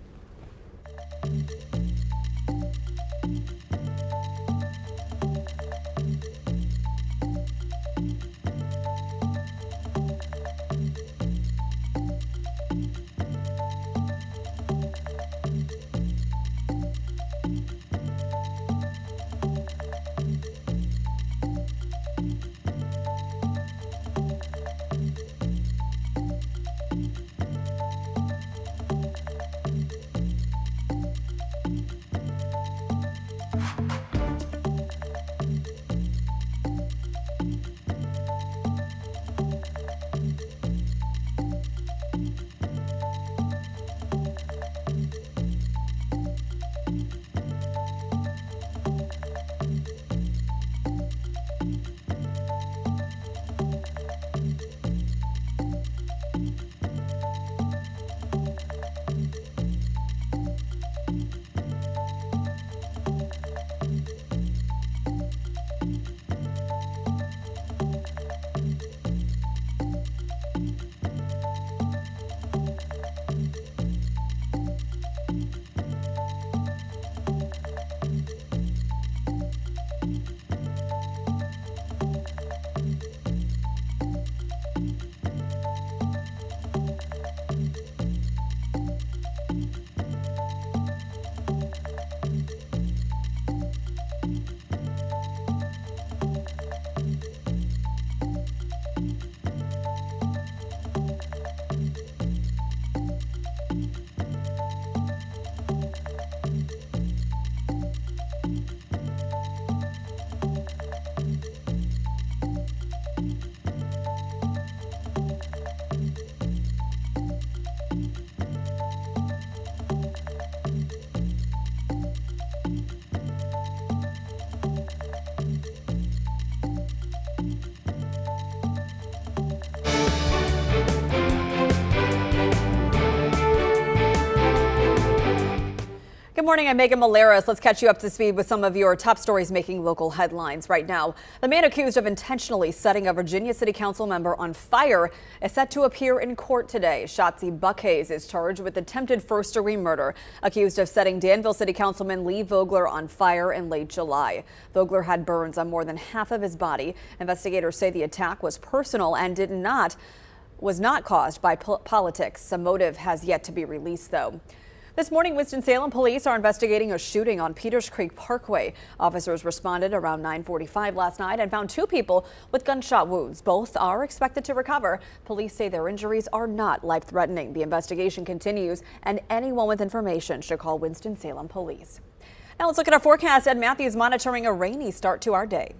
[SPEAKER 1] Good morning, I'm Megan Maleras. Let's catch you up to speed with some of your top stories making local headlines right now. The man accused of intentionally setting a Virginia City Council member on fire is set to appear in court today. Shotzi Buckhays is charged with attempted first-degree murder, accused of setting Danville City Councilman Lee Vogler on fire in late July. Vogler had burns on more than half of his body. Investigators say the attack was personal and was not caused by politics. Some motive has yet to be released, though. This morning, Winston-Salem police are investigating a shooting on Peters Creek Parkway. Officers responded around 9:45 last night and found 2 people with gunshot wounds. Both are expected to recover. Police say their injuries are not life-threatening. The investigation continues, and anyone with information should call Winston-Salem police. Now let's look at our forecast. Ed Matthews monitoring a rainy start to our day.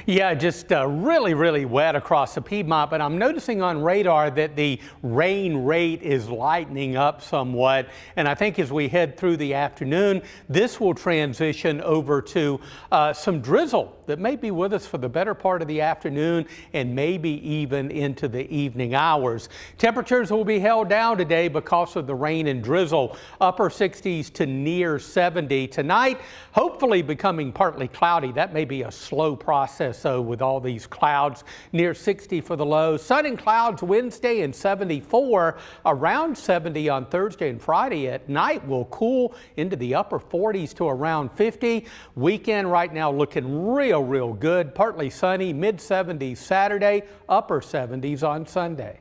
[SPEAKER 2] Yeah, just really wet across the Piedmont, but I'm noticing on radar that the rain rate is lightening up somewhat. And I think as we head through the afternoon, this will transition over to some drizzle that may be with us for the better part of the afternoon and maybe even into the evening hours. Temperatures will be held down today because of the rain and drizzle, upper 60s to near 70. Tonight, hopefully becoming partly cloudy. That may be a slow process, though, with all these clouds. Near 60 for the low. Sun and clouds Wednesday and 74. Around 70 on Thursday and Friday. At night will cool into the upper 40s to around 50. Weekend right now looking real good. Partly sunny, mid 70s Saturday, upper 70s on Sunday.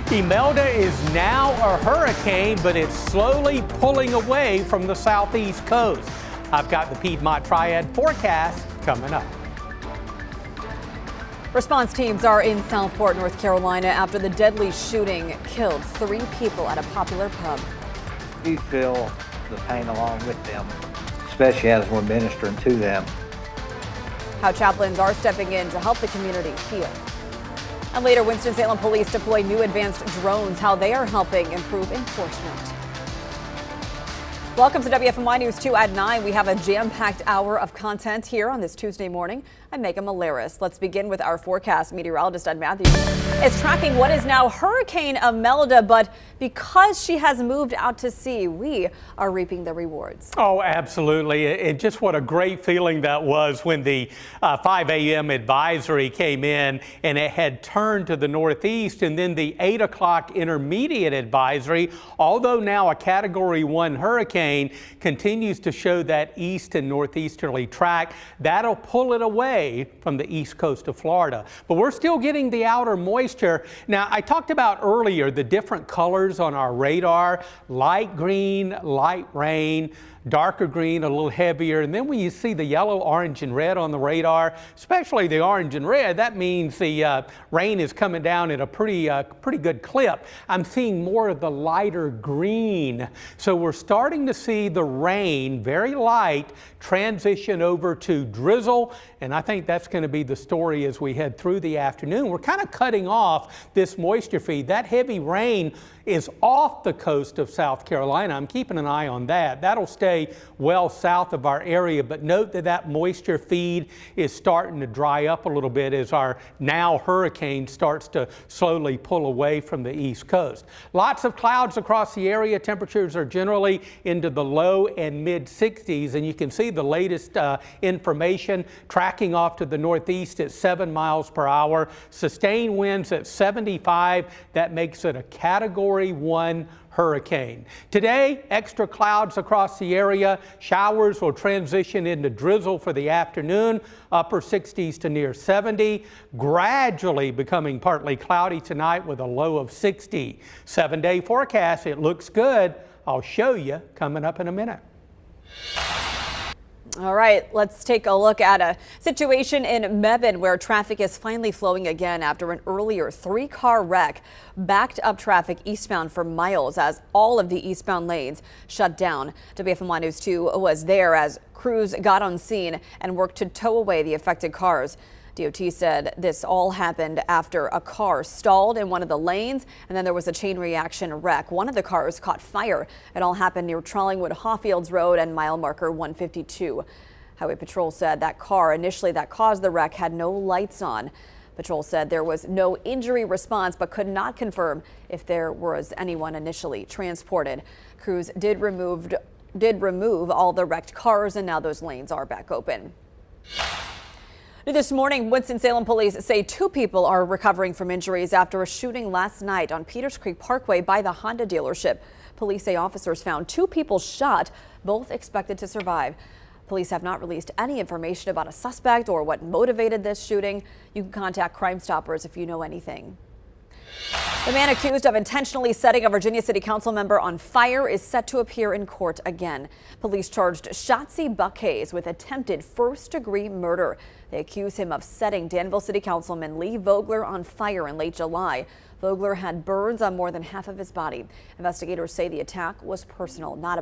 [SPEAKER 2] Imelda is now a hurricane, but it's slowly pulling away from the southeast coast. I've got the Piedmont Triad forecast coming up.
[SPEAKER 1] Response teams are in Southport, North Carolina after the deadly shooting killed 3 people at a popular pub.
[SPEAKER 4] We feel the pain along with them, especially as we're ministering to them.
[SPEAKER 1] How chaplains are stepping in to help the community heal. And later, Winston-Salem police deploy new advanced drones, how they are helping improve enforcement. Welcome to WFMY News 2 at 9. We have a jam-packed hour of content here on this Tuesday morning. I'm Megan Malaris. Let's begin with our forecast. Meteorologist Ed Matthews is tracking what is now Hurricane Imelda, but because she has moved out to sea, we are reaping the rewards.
[SPEAKER 2] Oh, absolutely. And just what a great feeling that was when the 5 a.m. advisory came in and it had turned to the northeast, and then the 8 o'clock intermediate advisory, although now a Category 1 hurricane, continues to show that east and northeasterly track. That'll pull it away from the east coast of Florida. But we're still getting the outer moisture. Now, I talked about earlier the different colors on our radar: light green, light rain, darker green, a little heavier. And then when you see the yellow, orange, and red on the radar, especially the orange and red, that means the rain is coming down at a pretty good clip. I'm seeing more of the lighter green. So we're starting to see the rain, very light, transition over to drizzle. And I think that's going to be the story as we head through the afternoon. We're kind of cutting off this moisture feed. That heavy rain is off the coast of South Carolina. I'm keeping an eye on that. That'll stay well south of our area, but note that that moisture feed is starting to dry up a little bit as our now hurricane starts to slowly pull away from the east coast. Lots of clouds across the area. Temperatures are generally into the low and mid 60s, and you can see the latest information tracking off to the northeast at 7 miles per hour. Sustained winds at 75. That makes it a Category 1 hurricane. Today, extra clouds across the area. Showers will transition into drizzle for the afternoon, upper 60s to near 70. Gradually becoming partly cloudy tonight with a low of 60. 7-day forecast. It looks good. I'll show you coming up in a minute.
[SPEAKER 1] All right, let's take a look at a situation in Mebane where traffic is finally flowing again after an earlier 3-car wreck backed up traffic eastbound for miles as all of the eastbound lanes shut down. WFMY News 2 was there as crews got on scene and worked to tow away the affected cars. DOT said this all happened after a car stalled in one of the lanes, and then there was a chain reaction wreck. One of the cars caught fire. It all happened near Trollingwood-Hawfields Road and mile marker 152. Highway Patrol said that car initially that caused the wreck had no lights on. Patrol said there was no injury response, but could not confirm if there was anyone initially transported. Crews did remove all the wrecked cars, and now those lanes are back open. This morning, Winston-Salem police say 2 people are recovering from injuries after a shooting last night on Peters Creek Parkway by the Honda dealership. Police say officers found 2 people shot, both expected to survive. Police have not released any information about a suspect or what motivated this shooting. You can contact Crime Stoppers if you know anything. The man accused of intentionally setting a Virginia City Council member on fire is set to appear in court again. Police charged Shotzi Buckhays with attempted first-degree murder. They accuse him of setting Danville City Councilman Lee Vogler on fire in late July. Vogler had burns on more than half of his body. Investigators say the attack was personal, not